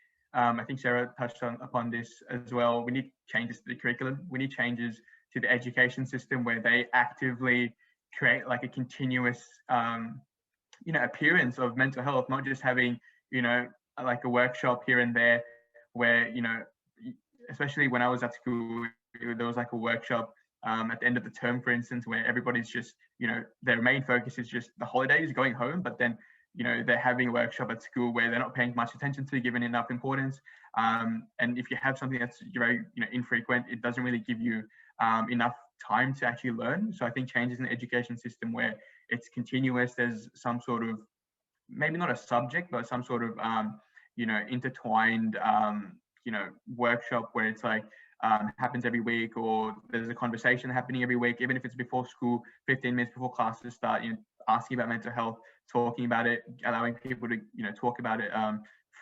Sarah touched upon this as well. We need changes to the curriculum. We need changes to the education system where they actively create like a continuous, appearance of mental health, not just having, like a workshop here and there where, especially when I was at school, there was like a workshop at the end of the term, for instance, where everybody's just, their main focus is just the holidays, going home, but then, they're having a workshop at school where they're not paying much attention to, given enough importance. And if you have something that's very, infrequent, it doesn't really give you enough time to actually learn. So I think changes in the education system where it's continuous, there's some sort of, maybe not a subject, but some sort of, intertwined, workshop where it's like happens every week, or there's a conversation happening every week, even if it's before school, 15 minutes before classes start, asking about mental health, talking about it, allowing people to, talk about it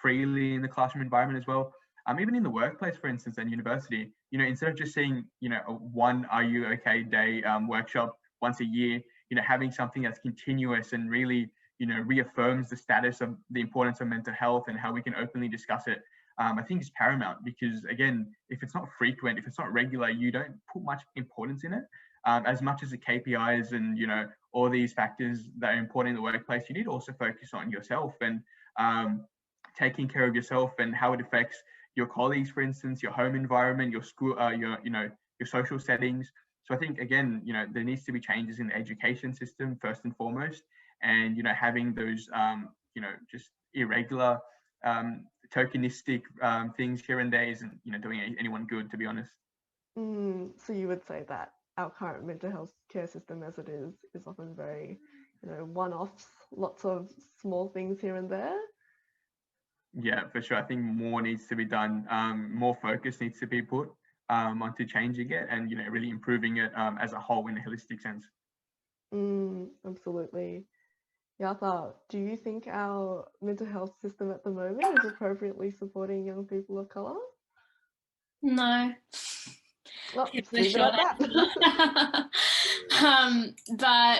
freely in the classroom environment as well. Even in the workplace, for instance, and university, instead of just seeing, a one Are You Okay Day workshop once a year, having something that's continuous and really, reaffirms the status of the importance of mental health and how we can openly discuss it, I think is paramount. Because again, if it's not frequent, if it's not regular, you don't put much importance in it. As much as the KPIs and, all these factors that are important in the workplace, you need to also focus on yourself and taking care of yourself and how it affects your colleagues, for instance, your home environment, your school, your social settings. So I think, again, there needs to be changes in the education system first and foremost, and, having those, just irregular, tokenistic things here and there isn't, doing anyone good, to be honest. So you would say that our current mental health care system as it is often very, one-offs, lots of small things here and there? Yeah, for sure. I think more needs to be done. More focus needs to be put onto changing it and, really improving it as a whole in a holistic sense. Absolutely. Yatha, do you think our mental health system at the moment is appropriately supporting young people of colour? No. Well, leave it at that. But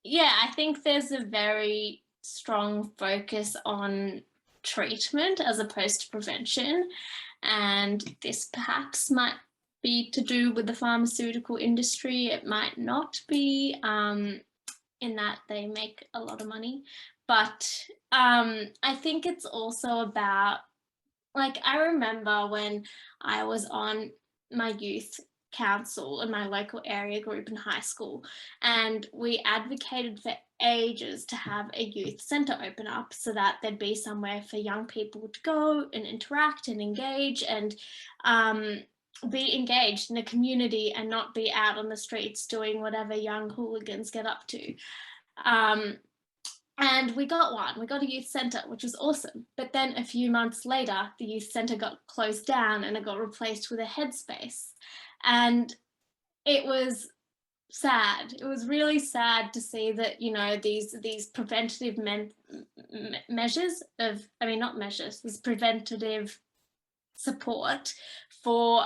yeah, I think there's a very strong focus on treatment as opposed to prevention, and this perhaps might be to do with the pharmaceutical industry. It might not be, in that they make a lot of money, but I think it's also about, like, I remember when I was on my youth council in my local area group in high school, and we advocated for ages to have a youth centre open up so that there'd be somewhere for young people to go and interact and engage and be engaged in a community and not be out on the streets doing whatever young hooligans get up to. And we got a youth centre, which was awesome. But then a few months later, the youth centre got closed down and it got replaced with a headspace. And it was sad. It was really sad to see that, these preventative measures of, not measures, this preventative support for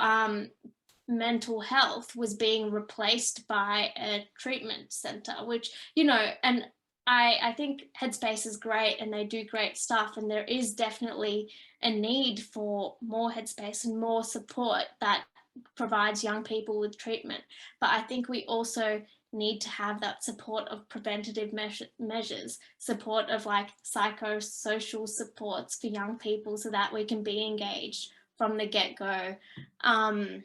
mental health was being replaced by a treatment centre, which, and I think Headspace is great and they do great stuff, and there is definitely a need for more Headspace and more support that provides young people with treatment. But I think we also need to have that support of preventative measures, support of like psychosocial supports for young people so that we can be engaged from the get-go. And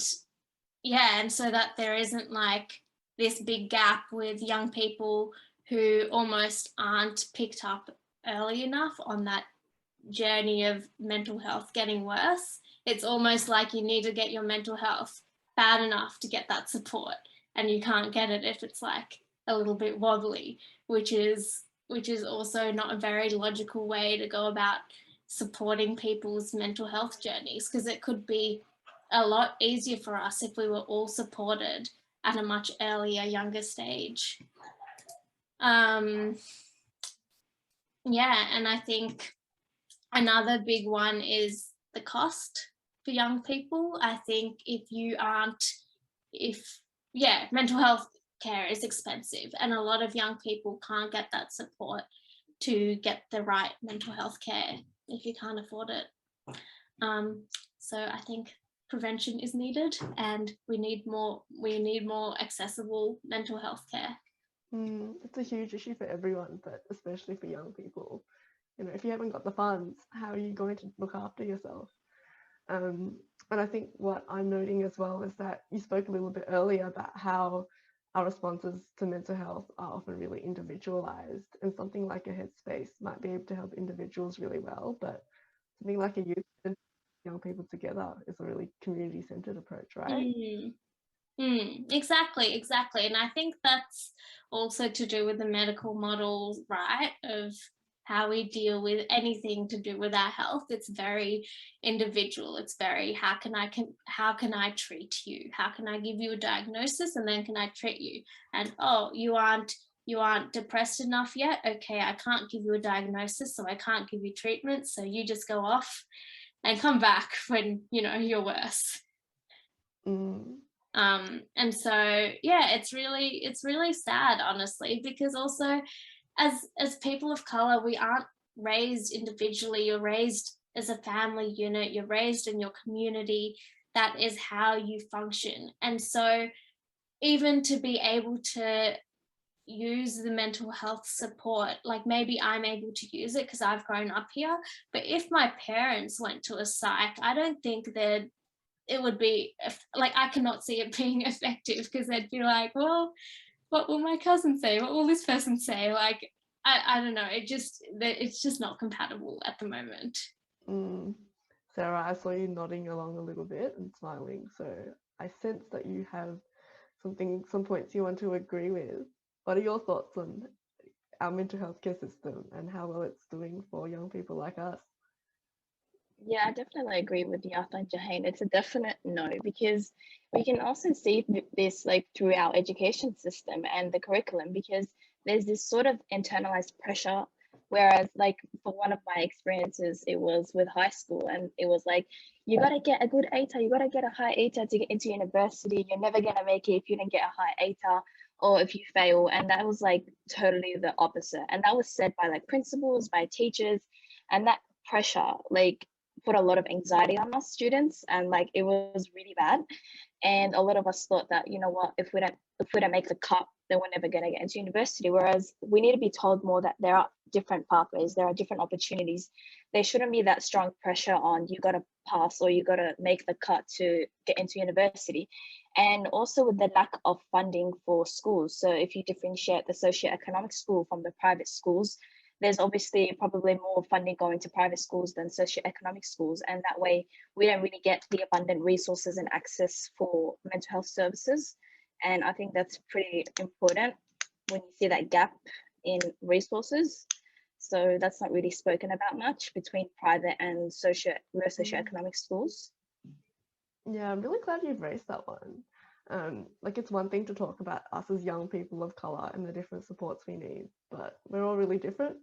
so that there isn't like this big gap with young people who almost aren't picked up early enough on that journey of mental health getting worse. It's almost like you need to get your mental health bad enough to get that support, and you can't get it if it's like a little bit wobbly, which is also not a very logical way to go about supporting people's mental health journeys, because it could be a lot easier for us if we were all supported at a much earlier, younger stage. And I think another big one is the cost for young people. I think mental health care is expensive, and a lot of young people can't get that support to get the right mental health care if you can't afford it. So I think prevention is needed, and we need more accessible mental health care. It's a huge issue for everyone, but especially for young people. If you haven't got the funds, how are you going to look after yourself? And I think what I'm noting as well is that you spoke a little bit earlier about how our responses to mental health are often really individualized, and something like a Headspace might be able to help individuals really well, but something like a youth and young people together is a really community-centered approach, right? Exactly. And I think that's also to do with the medical model, right, of how we deal with anything to do with our health. It's very individual. It's very, how can I treat you? How can I give you a diagnosis and then can I treat you? And, oh, you aren't depressed enough yet? Okay, I can't give you a diagnosis, so I can't give you treatment. So you just go off and come back when, you know, you're worse. And so, yeah, it's really sad, honestly, because also as people of color, we aren't raised individually. You're raised as a family unit. You're raised in your community. That is how you function. And so even to be able to use the mental health support, like maybe I'm able to use it because I've grown up here, but if my parents went to a psych, I don't think that it would be, like, I cannot see it being effective, because they'd be like, well, what will my cousin say? What will this person say? Like, I don't know. It's just not compatible at the moment. Sarah, I saw you nodding along a little bit and smiling. So I sense that you have some points you want to agree with. What are your thoughts on our mental health care system and how well it's doing for young people like us? Yeah, I definitely agree with Yatha and Jahin. It's a definite no, because we can also see this like through our education system and the curriculum, because there's this sort of internalized pressure. Whereas, like, for one of my experiences, it was with high school, and it was like, you got to get a good ATAR, you got to get a high ATAR to get into university. You're never going to make it if you don't get a high ATAR or if you fail. And that was like totally the opposite. And that was said by like principals, by teachers, and that pressure, like, put a lot of anxiety on us students, and like it was really bad. And a lot of us thought that, you know what, if we don't make the cut, then we're never going to get into university. Whereas we need to be told more that there are different pathways, there are different opportunities. There shouldn't be that strong pressure on you got to pass or you got to make the cut to get into university. And also with the lack of funding for schools. So if you differentiate the socioeconomic school from the private schools, there's obviously probably more funding going to private schools than socioeconomic schools. And that way we don't really get the abundant resources and access for mental health services. And I think that's pretty important when you see that gap in resources. So that's not really spoken about much between private and low socioeconomic schools. Yeah, I'm really glad you've raised that one. Like, it's one thing to talk about us as young people of color and the different supports we need, but we're all really different.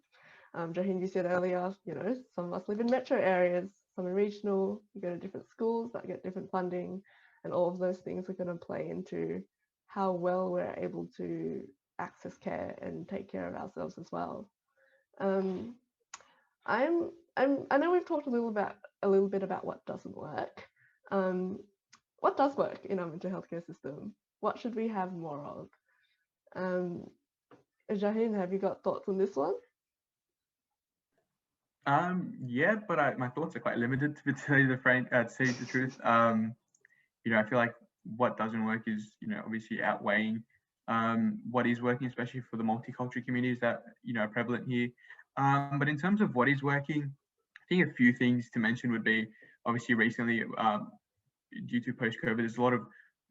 Jahin, you said earlier, you know, some of us live in metro areas, some are regional, you go to different schools that get different funding, and all of those things are going to play into how well we're able to access care and take care of ourselves as well. I know we've talked a little bit about what doesn't work. What does work in our mental health care system? What should we have more of? Jahin, have you got thoughts on this one? Yeah, but my thoughts are quite limited, to tell you the truth. You know, I feel like what doesn't work is, you know, obviously outweighing what is working, especially for the multicultural communities that, you know, are prevalent here. But in terms of what is working, I think a few things to mention would be, obviously recently, due to post-COVID, there's a lot of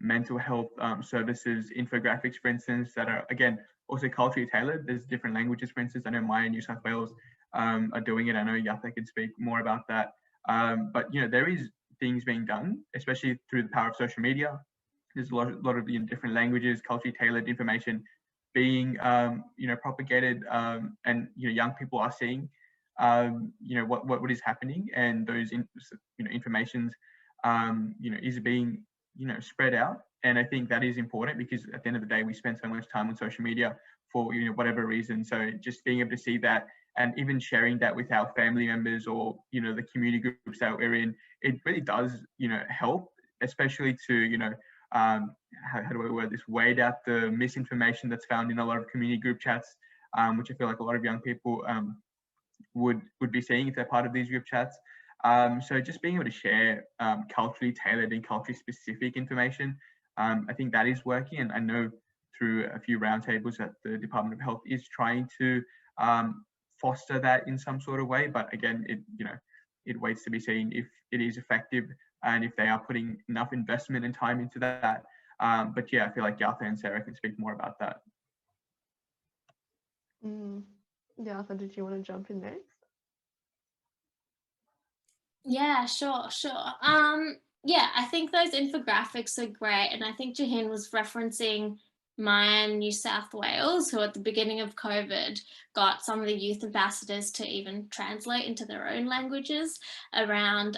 mental health services, infographics, for instance, that are, again, also culturally tailored. There's different languages, for instance. I know MYAN, New South Wales are doing it. I know Yatha can speak more about that. But, you know, there is things being done, especially through the power of social media. There's a lot of, you know, different languages, culturally tailored information being, you know, propagated, and, you know, young people are seeing, you know, what is happening, and those, you know, informations, you know, is being, you know, spread out. And I think that is important, because at the end of the day, we spend so much time on social media for, you know, whatever reason. So just being able to see that, and even sharing that with our family members, or, you know, the community groups that we're in, it really does, you know, help, especially to, you know, how do I word this, wade out the misinformation that's found in a lot of community group chats, which I feel like a lot of young people would be seeing if they're part of these group chats. So just being able to share culturally tailored and culturally specific information, I think that is working. And I know through a few roundtables that the Department of Health is trying to foster that in some sort of way. But again, it waits to be seen if it is effective and if they are putting enough investment and time into that. But yeah, I feel like Yatha and Sarah can speak more about that. Yatha, did you want to jump in next? Yeah, sure. Yeah, I think those infographics are great. And I think Jahin was referencing MYAN New South Wales, who at the beginning of COVID got some of the youth ambassadors to even translate into their own languages around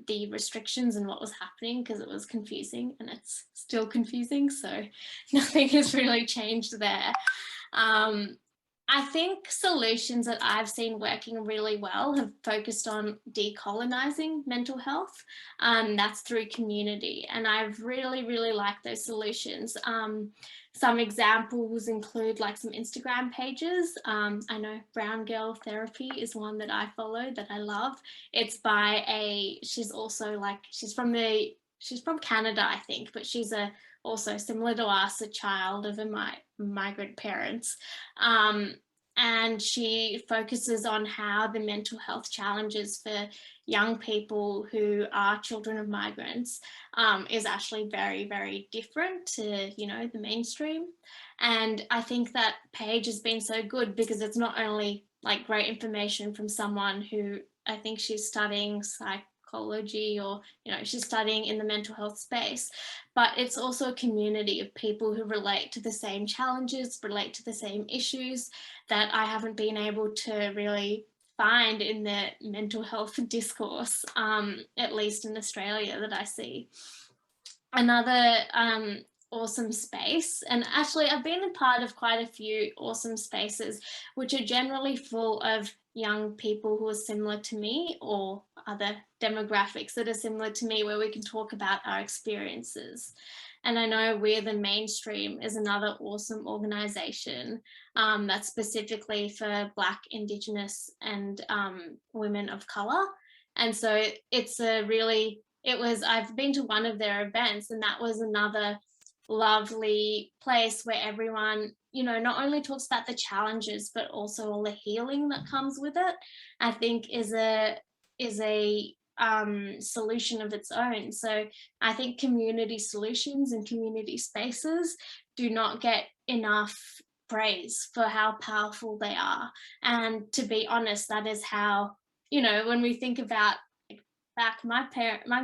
the restrictions and what was happening, because it was confusing and it's still confusing. So nothing has really changed there. I think solutions that I've seen working really well have focused on decolonizing mental health. That's through community, and I've really liked those solutions. Some examples include like some Instagram pages. I know Brown Girl Therapy is one that I follow that I love. It's by she's from Canada, I think, but she's also similar to us, a child of migrant parents. And she focuses on how the mental health challenges for young people who are children of migrants is actually very different to, the mainstream. And I think that page has been so good because it's not only like great information from someone who, I think she's studying psychology, or she's studying in the mental health space, but it's also a community of people who relate to the same challenges, relate to the same issues that I haven't been able to really find in the mental health discourse, at least in Australia, that I see. Another awesome space, and actually I've been a part of quite a few awesome spaces which are generally full of young people who are similar to me, or other demographics that are similar to me, where we can talk about our experiences. And I know We're the Mainstream is another awesome organisation that's specifically for Black, Indigenous and women of colour. And so I've been to one of their events, and that was another lovely place where everyone, not only talks about the challenges, but also all the healing that comes with it, I think is a solution of its own. So I think community solutions and community spaces do not get enough praise for how powerful they are. And to be honest, that is how, when we think about back, my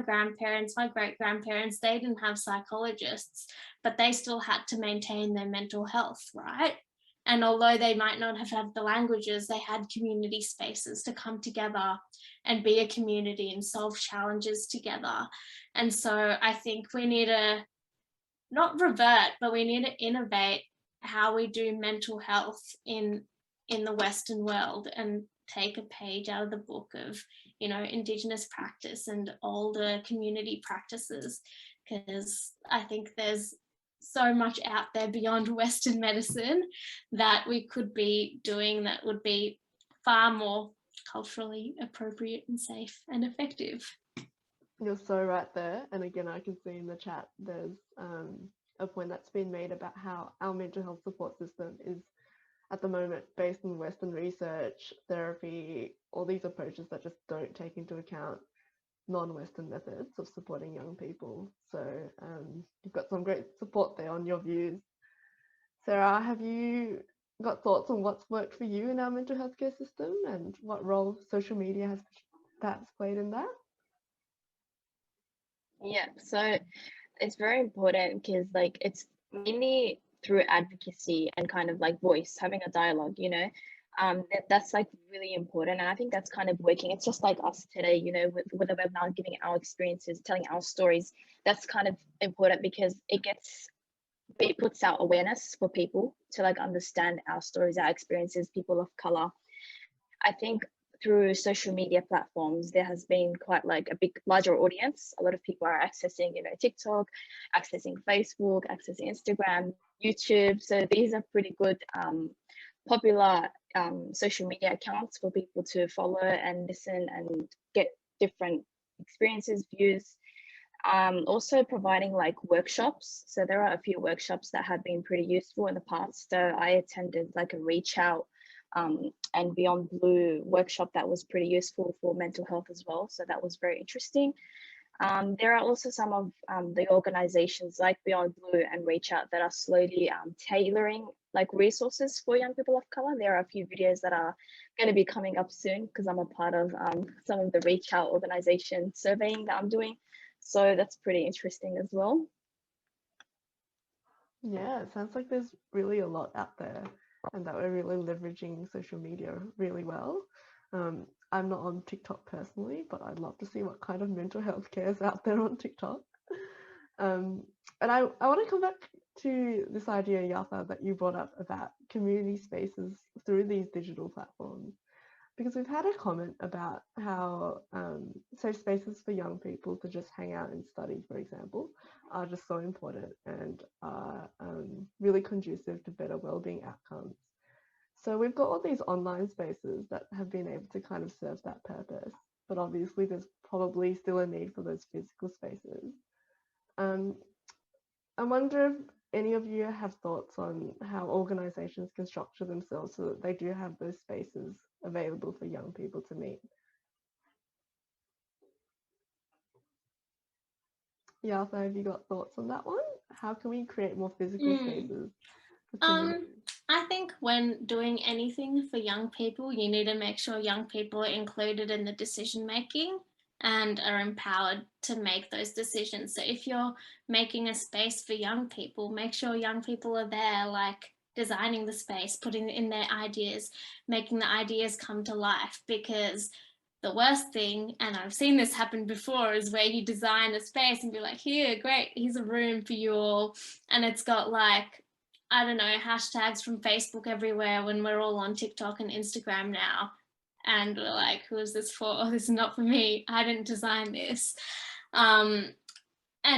grandparents, my great-grandparents, they didn't have psychologists, but they still had to maintain their mental health, right? And although they might not have had the languages, they had community spaces to come together and be a community and solve challenges together. And so I think we need to not revert, but we need to innovate how we do mental health in the Western world, and take a page out of the book of, Indigenous practice and older community practices, because I think there's so much out there beyond Western medicine that we could be doing that would be far more culturally appropriate and safe and effective. You're so right there. And again, I can see in the chat there's a point that's been made about how our mental health support system is at the moment based on Western research, therapy, all these approaches that just don't take into account non-Western methods of supporting young people. So you've got some great support there on your views. Sarah, have you got thoughts on what's worked for you in our mental health care system, and what role social media has perhaps played in that? Yeah, so it's very important because it's mainly through advocacy and kind of like voice, having a dialogue, that's like really important. And I think that's kind of working. It's just like us today, with the webinar, giving our experiences, telling our stories. That's kind of important because it puts out awareness for people to like understand our stories, our experiences, people of color. I think through social media platforms, there has been quite like a larger audience. A lot of people are accessing, TikTok, accessing Facebook, accessing Instagram, YouTube. So these are pretty good popular social media accounts for people to follow and listen and get different experiences, views. Also providing like workshops. So there are a few workshops that have been pretty useful in the past. So I attended like a Reach Out and Beyond Blue workshop that was pretty useful for mental health as well. So that was very interesting. There are also some of the organizations like Beyond Blue and Reach Out that are slowly tailoring like resources for young people of color. There are a few videos that are going to be coming up soon because I'm a part of some of the reach out organization surveying that I'm doing. So that's pretty interesting as well. Yeah, it sounds like there's really a lot out there and that we're really leveraging social media really well. I'm not on TikTok personally, but I'd love to see what kind of mental health care is out there on TikTok. And I want to come back to this idea, Yatha, that you brought up about community spaces through these digital platforms, because we've had a comment about how safe spaces for young people to just hang out and study, for example, are just so important and are really conducive to better wellbeing outcomes. So we've got all these online spaces that have been able to kind of serve that purpose, but obviously there's probably still a need for those physical spaces. I wonder if any of you have thoughts on how organizations can structure themselves so that they do have those spaces available for young people to meet. Yatha, have you got thoughts on that one? How can we create more physical spaces for community? I think when doing anything for young people, you need to make sure young people are included in the decision making and are empowered to make those decisions. So if you're making a space for young people, make sure young people are there, like designing the space, putting in their ideas, making the ideas come to life. Because the worst thing, and I've seen this happen before, is where you design a space and be like, here, great, here's a room for you all. And it's got like, I don't know, hashtags from Facebook everywhere when we're all on TikTok and Instagram now. And we're like, who is this for? Oh, this is not for me. I didn't design this. And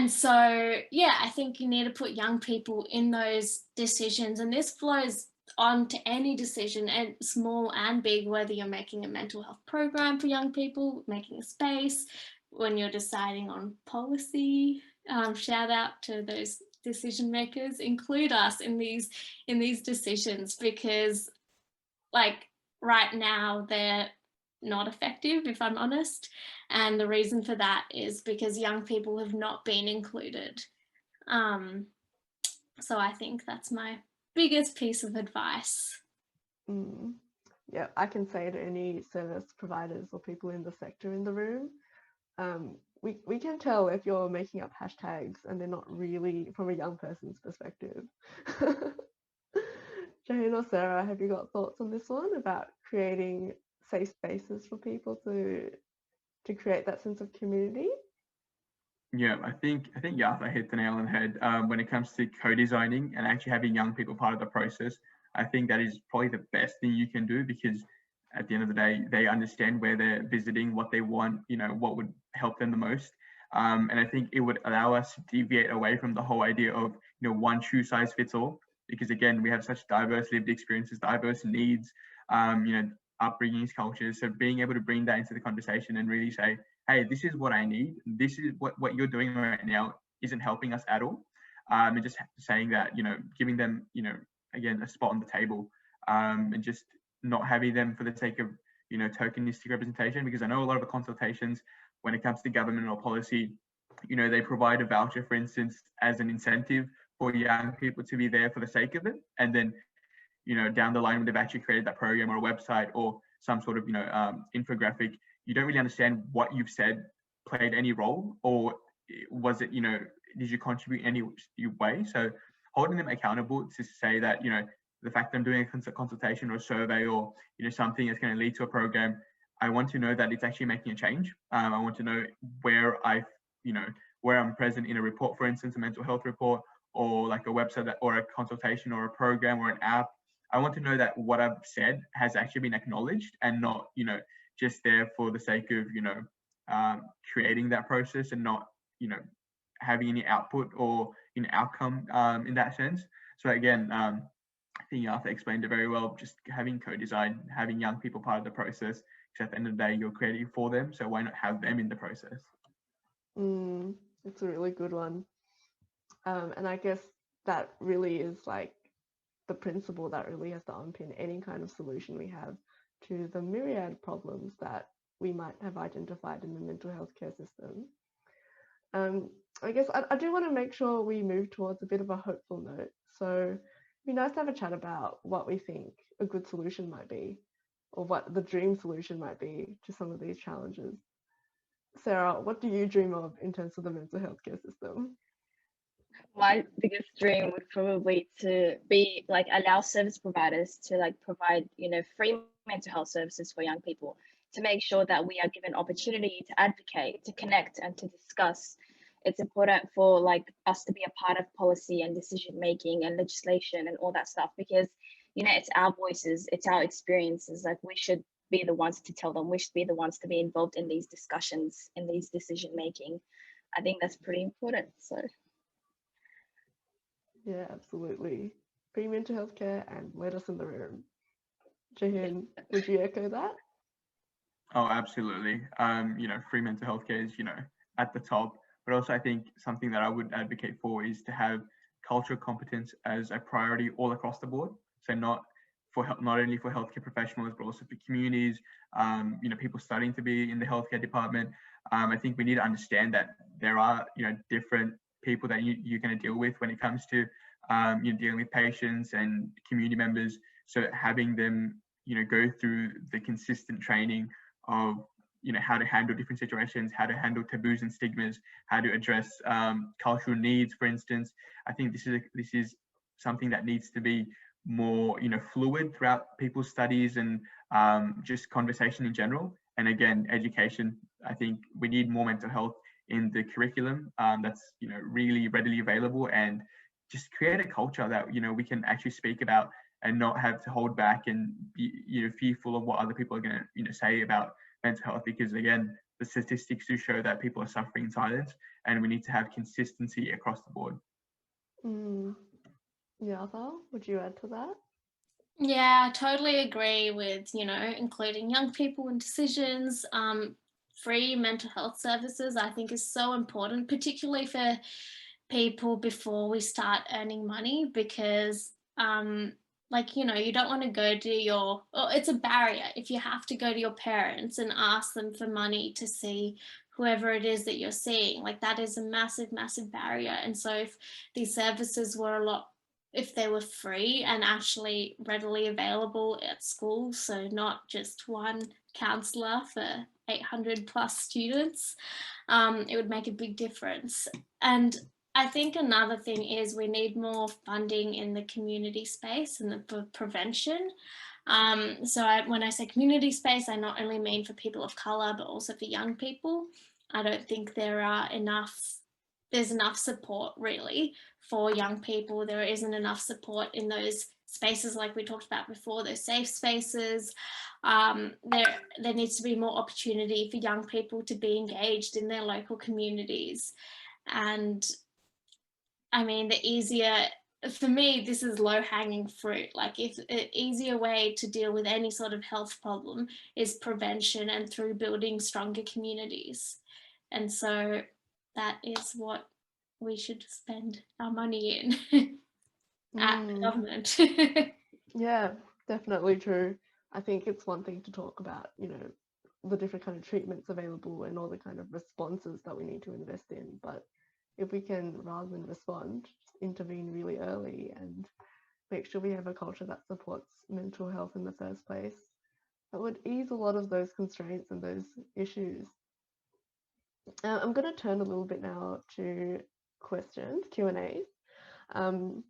so, yeah, I think you need to put young people in those decisions. And this flows on to any decision, and small and big, whether you're making a mental health program for young people, making a space, when you're deciding on policy. Shout out to those decision makers. Include us in these decisions, because like right now they're not effective, if I'm honest, and the reason for that is because young people have not been included. So I think that's my biggest piece of advice. Yeah, I can say to any service providers or people in the sector in the room, we can tell if you're making up hashtags and they're not really from a young person's perspective. Jahin or Sarah, have you got thoughts on this one about creating safe spaces for people to create that sense of community? Yeah, I think Yatha hit the nail on the head when it comes to co-designing and actually having young people part of the process. I think that is probably the best thing you can do, because at the end of the day, they understand where they're visiting, what they want, what would help them the most. And I think it would allow us to deviate away from the whole idea of, one shoe size fits all, because again, we have such diverse lived experiences, diverse needs, upbringings, cultures. So being able to bring that into the conversation and really say, hey, this is what I need. This is what you're doing right now isn't helping us at all. And just saying that, giving them, again, a spot on the table, and just not having them for the sake of, tokenistic representation, because I know a lot of the consultations when it comes to government or policy, they provide a voucher, for instance, as an incentive for young people to be there for the sake of it. And then, down the line, when they've actually created that program or a website or some sort of, infographic, you don't really understand what you've said played any role, or was it, did you contribute in any way? So holding them accountable to say that, the fact that I'm doing a consultation or a survey or, something that's going to lead to a program, I want to know that it's actually making a change. I want to know where where I'm present in a report, for instance, a mental health report, or like a website or a consultation or a program or an app. I want to know that what I've said has actually been acknowledged and not, just there for the sake of, creating that process and not, having any output or an outcome in that sense. So again, I think Yatha explained it very well, just having co-design, having young people part of the process, because at the end of the day, you're creating for them. So why not have them in the process? It's a really good one. And I guess that really is like the principle that really has to underpin any kind of solution we have to the myriad problems that we might have identified in the mental health care system. I guess I do want to make sure we move towards a bit of a hopeful note. So be nice to have a chat about what we think a good solution might be, or what the dream solution might be to some of these challenges. Sarah, what do you dream of in terms of the mental health care system? My biggest dream would probably to be like allow service providers to like provide, you know, free mental health services for young people, to make sure that we are given opportunity to advocate, to connect, and to discuss. It's important for like us to be a part of policy and decision making and legislation and all that stuff, because you know it's our voices, it's our experiences. Like we should be the ones to tell them. We should be the ones to be involved in these discussions, in these decision making. I think that's pretty important. So Yeah, absolutely. Free mental health care and let us in the room. Jahin, would you echo that? Oh, absolutely. You know, free mental health care is, you know, at the top. But also, I think something that I would advocate for is to have cultural competence as a priority all across the board. So not not only for healthcare professionals, but also for communities. You know, people studying to be in the healthcare department. I think we need to understand that there are, you know, different people that you're going to deal with when it comes to, you know, dealing with patients and community members. So having them, you know, go through the consistent training of, you know, how to handle different situations, how to handle taboos and stigmas, how to address cultural needs, for instance. I think this is something that needs to be more, you know, fluid throughout people's studies and just conversation in general. And again, education. I think we need more mental health in the curriculum that's, you know, really readily available, and just create a culture that, you know, we can actually speak about and not have to hold back and be, you know, fearful of what other people are going to, you know, say about mental health. Because again, the statistics do show that people are suffering in silence, and we need to have consistency across the board. Yatha, would you add to that? Yeah, I totally agree with, you know, including young people in decisions. Free mental health services, I think, is so important, particularly for people before we start earning money, because like, you know, you don't want to go to your, or it's a barrier if you have to go to your parents and ask them for money to see whoever it is that you're seeing. Like that is a massive, massive barrier. And so if these services were if they were free and actually readily available at school, so not just one counsellor for 800 plus students, it would make a big difference. And I think another thing is we need more funding in the community space and the prevention. When I say community space, I not only mean for people of colour, but also for young people. I don't think there's enough support really for young people. There isn't enough support in those spaces like we talked about before, those safe spaces. There needs to be more opportunity for young people to be engaged in their local communities. And I mean, for me, this is low hanging fruit. Like if an easier way to deal with any sort of health problem is prevention and through building stronger communities. And so that is what we should spend our money in at the government. Yeah, definitely true. I think it's one thing to talk about, you know, the different kind of treatments available and all the kind of responses that we need to invest in. But if we can, rather than respond, just intervene really early and make sure we have a culture that supports mental health in the first place, that would ease a lot of those constraints and those issues. I'm going to turn a little bit now to questions, Q&A. And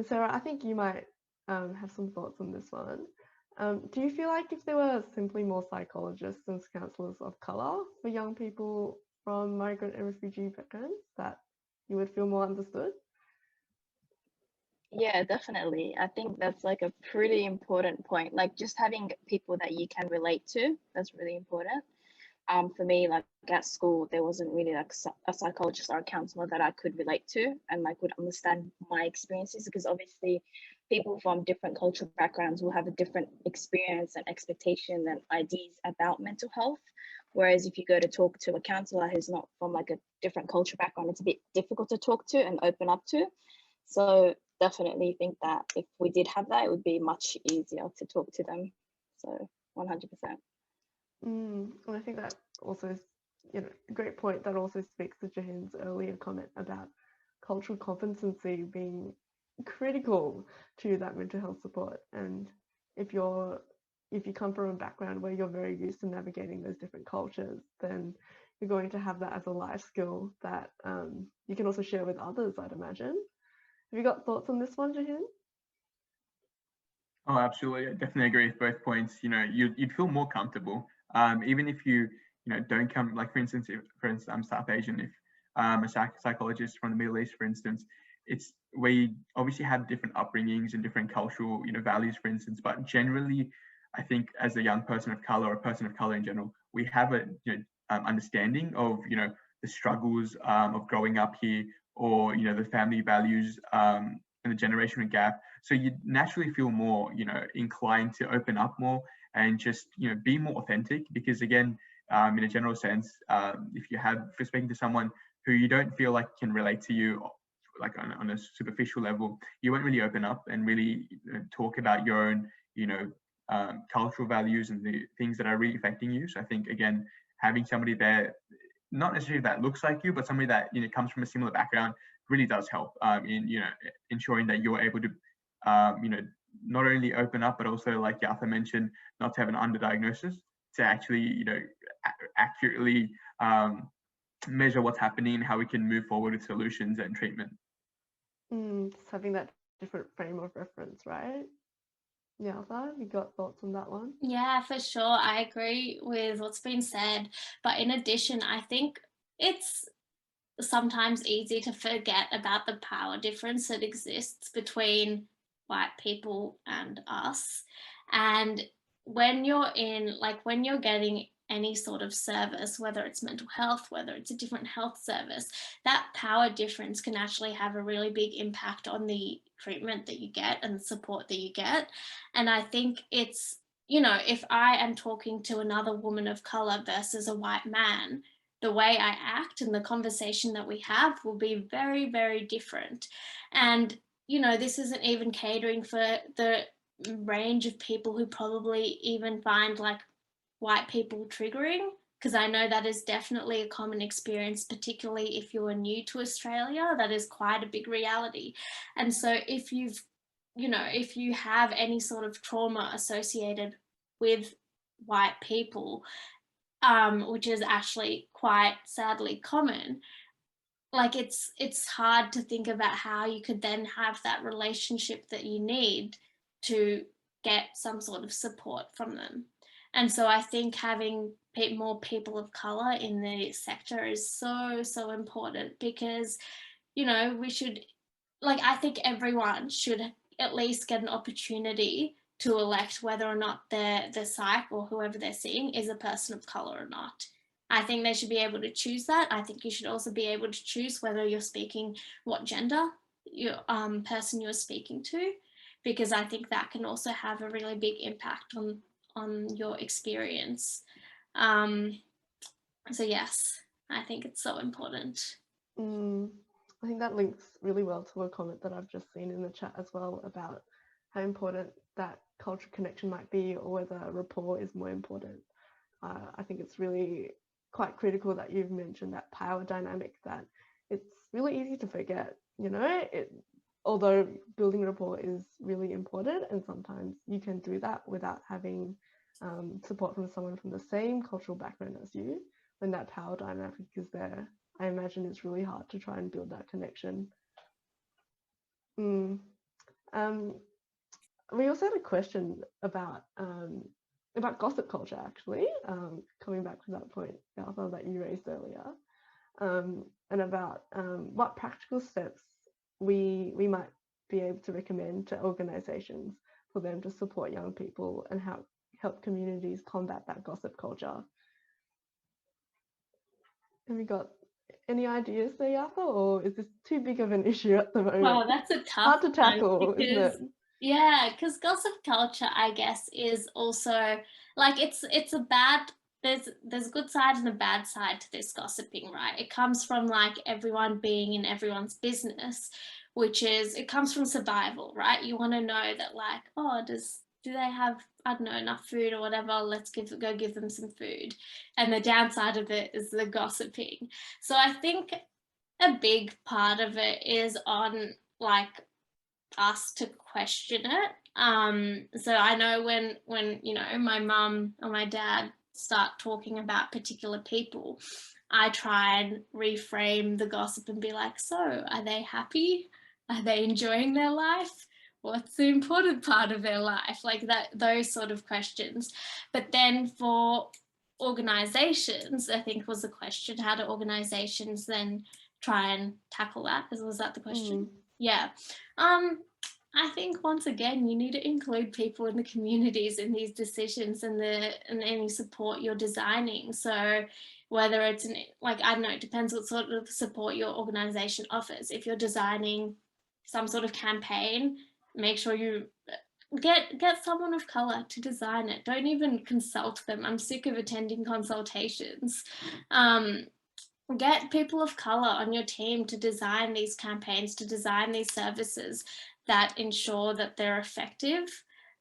Sarah, I think you might have some thoughts on this one. Do you feel like if there were simply more psychologists and counsellors of colour for young people from migrant and refugee backgrounds, that you would feel more understood? yeah, definitely. I think that's like a pretty important point. Like just having people that you can relate to, that's really important. For me, like at school, there wasn't really like a psychologist or a counselor that I could relate to and like would understand my experiences, because obviously people from different cultural backgrounds will have a different experience and expectation and ideas about mental health. Whereas if you go to talk to a counselor who's not from like a different cultural background, it's a bit difficult to talk to and open up to. So definitely think that if we did have that, it would be much easier to talk to them. So 100%. And I think that also is, you know, a great point that also speaks to Jahin's earlier comment about cultural competency being critical to that mental health support. And if you come from a background where you're very used to navigating those different cultures, then you're going to have that as a life skill that you can also share with others, I'd imagine. Have you got thoughts on this one, Jahin? Oh, absolutely. I definitely agree with both points. You'd feel more comfortable, even if you don't come, like, for instance, I'm South Asian, if a psychologist from the Middle East, for instance, it's we obviously have different upbringings and different cultural, values, for instance, but generally, I think as a young person of color or a person of color in general, we have a understanding of, the struggles of growing up here, or, the family values and the generational gap. So you naturally feel more, inclined to open up more and just, be more authentic. Because again, in a general sense, if you're speaking to someone who you don't feel like can relate to you, like on a superficial level, you won't really open up and really talk about your own, cultural values and the things that are really affecting you. So I think, again, having somebody there, not necessarily that looks like you, but somebody that comes from a similar background, really does help in ensuring that you're able to not only open up, but also, like Yatha mentioned, not to have an underdiagnosis, to actually accurately measure what's happening and how we can move forward with solutions and treatment. Just having that different frame of reference, right? Yatha, you got thoughts on that one? Yeah, for sure. I agree with what's been said. But in addition, I think it's sometimes easy to forget about the power difference that exists between white people and us. And when you're getting any sort of service, whether it's mental health, whether it's a different health service, that power difference can actually have a really big impact on the treatment that you get and the support that you get. And I think it's, if I am talking to another woman of color versus a white man, the way I act and the conversation that we have will be very, very different. And, this isn't even catering for the range of people who probably even find like white people triggering, because I know that is definitely a common experience, particularly if you're new to Australia. That is quite a big reality. And so if you have any sort of trauma associated with white people, which is actually quite sadly common, like it's hard to think about how you could then have that relationship that you need to get some sort of support from them. And so I think having more people of color in the sector is so important, because we should, I think everyone should at least get an opportunity to elect whether or not the psych or whoever they're seeing is a person of color or not. I think they should be able to choose that. I think you should also be able to choose whether you're speaking, what gender your person you're speaking to, because I think that can also have a really big impact on your experience. So yes, I think it's so important. I think that links really well to a comment that I've just seen in the chat as well, about how important that cultural connection might be, or whether rapport is more important. I think it's really quite critical that you've mentioned that power dynamic, that it's really easy to forget, although building rapport is really important, and sometimes you can do that without having support from someone from the same cultural background as you. When that power dynamic is there, I imagine it's really hard to try and build that connection. We also had a question about gossip culture, actually, coming back to that point, Yatha, that you raised earlier, and about what practical steps we might be able to recommend to organisations for them to support young people and help communities combat that gossip culture. Have you got any ideas there, Yatha, or is this too big of an issue at the moment? Oh, that's a tough hard to tackle, because, isn't it? Yeah, because gossip culture, I guess, is also like it's a bad. There's a good side and a bad side to this gossiping, right? It comes from like everyone being in everyone's business, it comes from survival, right? You want to know that, like, oh, do they have, I don't know, enough food or whatever? Let's go give them some food. And the downside of it is the gossiping. So I think a big part of it is on like us to question it. So I know when you know, my mum or my dad start talking about particular people, I try and reframe the gossip and be like, so are they happy? Are they enjoying their life? What's the important part of their life? Like that, those sort of questions. But then for organizations, I think was the question, how do organizations then try and tackle that? Was that the question? Yeah. I think once again, you need to include people in the communities in these decisions and any support you're designing. So whether it's like, I don't know, it depends what sort of support your organization offers. If you're designing some sort of campaign, make sure you get someone of color to design it. Don't even consult them. I'm sick of attending consultations. Get people of color on your team to design these campaigns, to design these services that ensure that they're effective.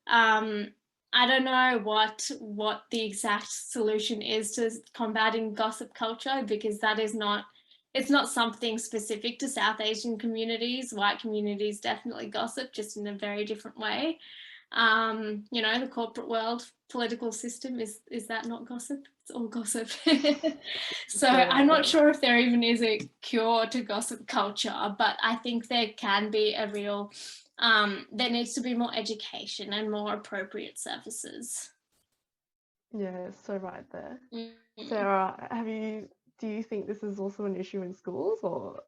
I don't know what the exact solution is to combating gossip culture, because that is not, it's not something specific to South Asian communities. White communities definitely gossip, just in a very different way. You know, the corporate world, political system, is that not gossip? It's all gossip. So I'm not sure if there even is a cure to gossip culture, but I think there can be a real, there needs to be more education and more appropriate services. Yeah, so right there. Sarah, do you think this is also an issue in schools, or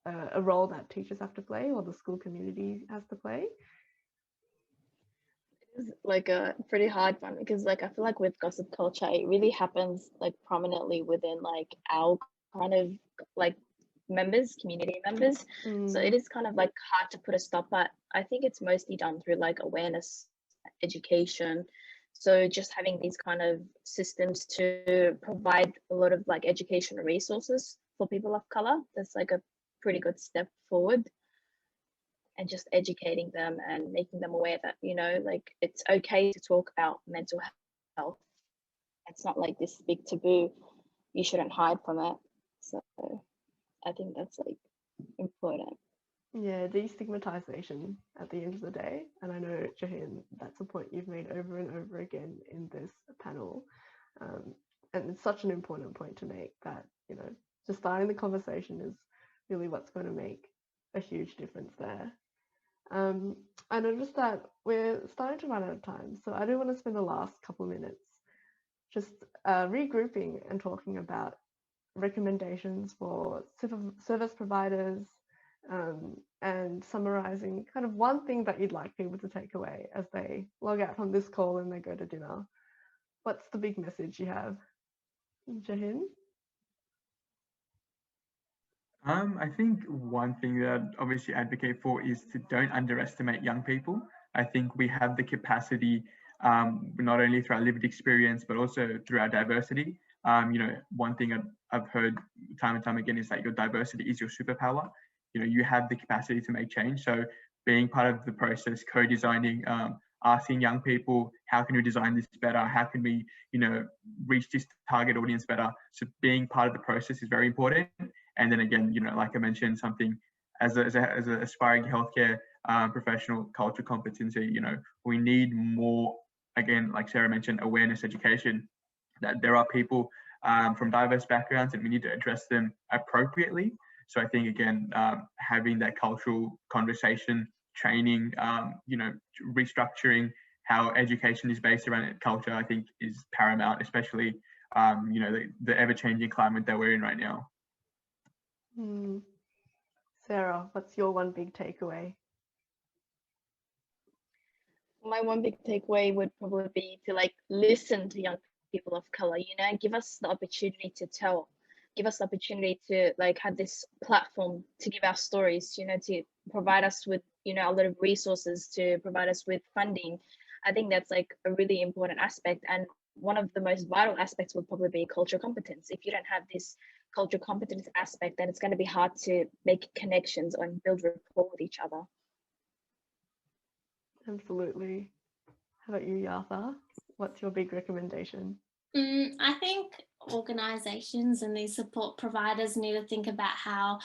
a role that teachers have to play, or the school community has to play? It's like a pretty hard one, because like I feel like with gossip culture, it really happens like prominently within like our kind of like members, community members. So it is kind of like hard to put a stop, but I think it's mostly done through like awareness, education. So just having these kind of systems to provide a lot of like educational resources for people of color, that's like a pretty good step forward. And just educating them and making them aware that, you know, like it's okay to talk about mental health. It's not like this big taboo. You shouldn't hide from it. So I think that's like important. Yeah, destigmatization at the end of the day. And I know, Jahin, that's a point you've made over and over again in this panel. And it's such an important point to make, that, you know, just starting the conversation is really what's going to make a huge difference there. I noticed that we're starting to run out of time, so I do want to spend the last couple of minutes just regrouping and talking about recommendations for service providers, and summarizing kind of one thing that you'd like people to take away as they log out from this call and they go to dinner. What's the big message you have, Jahin? I think one thing that I'd obviously advocate for is to don't underestimate young people. I think we have the capacity, not only through our lived experience, but also through our diversity. You know, one thing I've heard time and time again is that your diversity is your superpower. You know, you have the capacity to make change. So being part of the process, co-designing, asking young people, how can we design this better? How can we, you know, reach this target audience better? So being part of the process is very important. And then again, you know, like I mentioned, something as an aspiring healthcare professional, culture competency, you know, we need more, again, like Sarah mentioned, awareness, education, that there are people from diverse backgrounds and we need to address them appropriately. So I think, again, having that cultural conversation, training, you know, restructuring how education is based around culture, I think is paramount, especially, you know, the ever-changing climate that we're in right now. Sarah, what's your one big takeaway? My one big takeaway would probably be to like listen to young people of color, you know, give us the opportunity to tell, give us the opportunity to like have this platform to give our stories, you know, to provide us with, you know, a lot of resources, to provide us with funding. I think that's like a really important aspect. And one of the most vital aspects would probably be cultural competence. If you don't have this cultural competence aspect, then it's going to be hard to make connections and build rapport with each other. Absolutely. How about you, Yatha? What's your big recommendation? I think organisations and these support providers need to think about how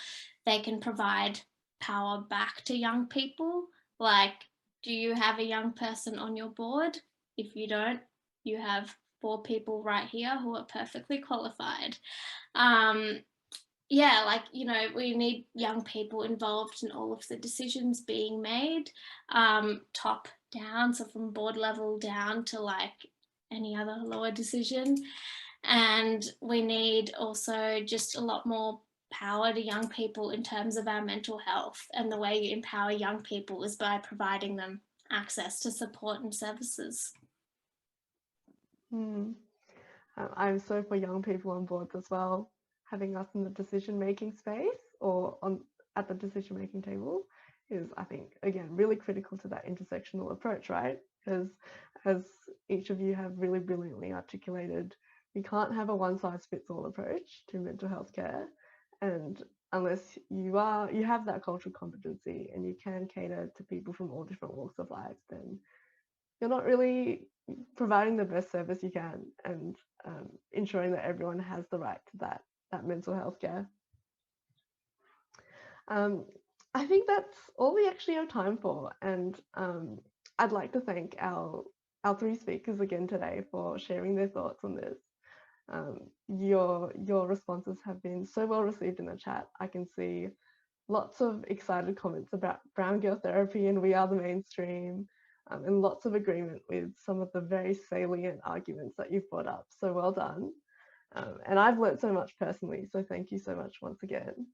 they can provide power back to young people. Like, do you have a young person on your board? If you don't, you have 4 people right here who are perfectly qualified. Yeah, like, you know, we need young people involved in all of the decisions being made, top down, so from board level down to like any other lower decision. And we need also just a lot more power to young people in terms of our mental health, and the way you empower young people is by providing them access to support and services. I'm so for young people on boards as well. Having us in the decision-making space or at the decision-making table is, I think, again, really critical to that intersectional approach, right? Because as each of you have really brilliantly articulated, you can't have a one-size-fits-all approach to mental health care. And unless you have that cultural competency and you can cater to people from all different walks of life, then you're not really providing the best service you can and ensuring that everyone has the right to that mental health care. I think that's all we actually have time for, and I'd like to thank our 3 speakers again today for sharing their thoughts on this. Your responses have been so well received in the chat. I can see lots of excited comments about brown girl therapy and we are the mainstream, and lots of agreement with some of the very salient arguments that you've brought up. So well done. And I've learned so much personally, so thank you so much once again.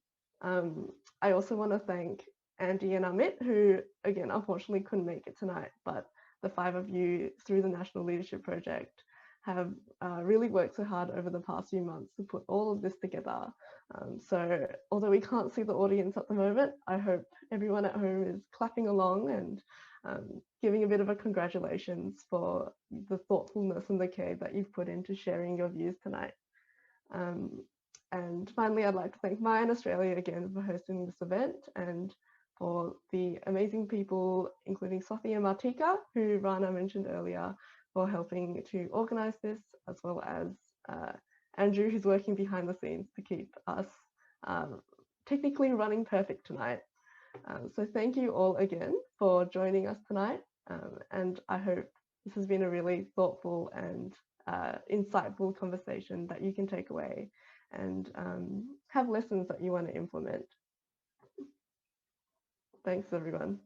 I also want to thank Andy and Amit, who, again, unfortunately couldn't make it tonight, but the 5 of you through the National Leadership Project have really worked so hard over the past few months to put all of this together. So although we can't see the audience at the moment, I hope everyone at home is clapping along and giving a bit of a congratulations for the thoughtfulness and the care that you've put into sharing your views tonight. And finally, I'd like to thank MYAN Australia again for hosting this event, and for the amazing people, including Sophie and Martika, who Rana mentioned earlier, for helping to organise this, as well as Andrew, who's working behind the scenes to keep us technically running perfect tonight. So thank you all again for joining us tonight, and I hope this has been a really thoughtful and insightful conversation that you can take away and have lessons that you want to implement. Thanks, everyone.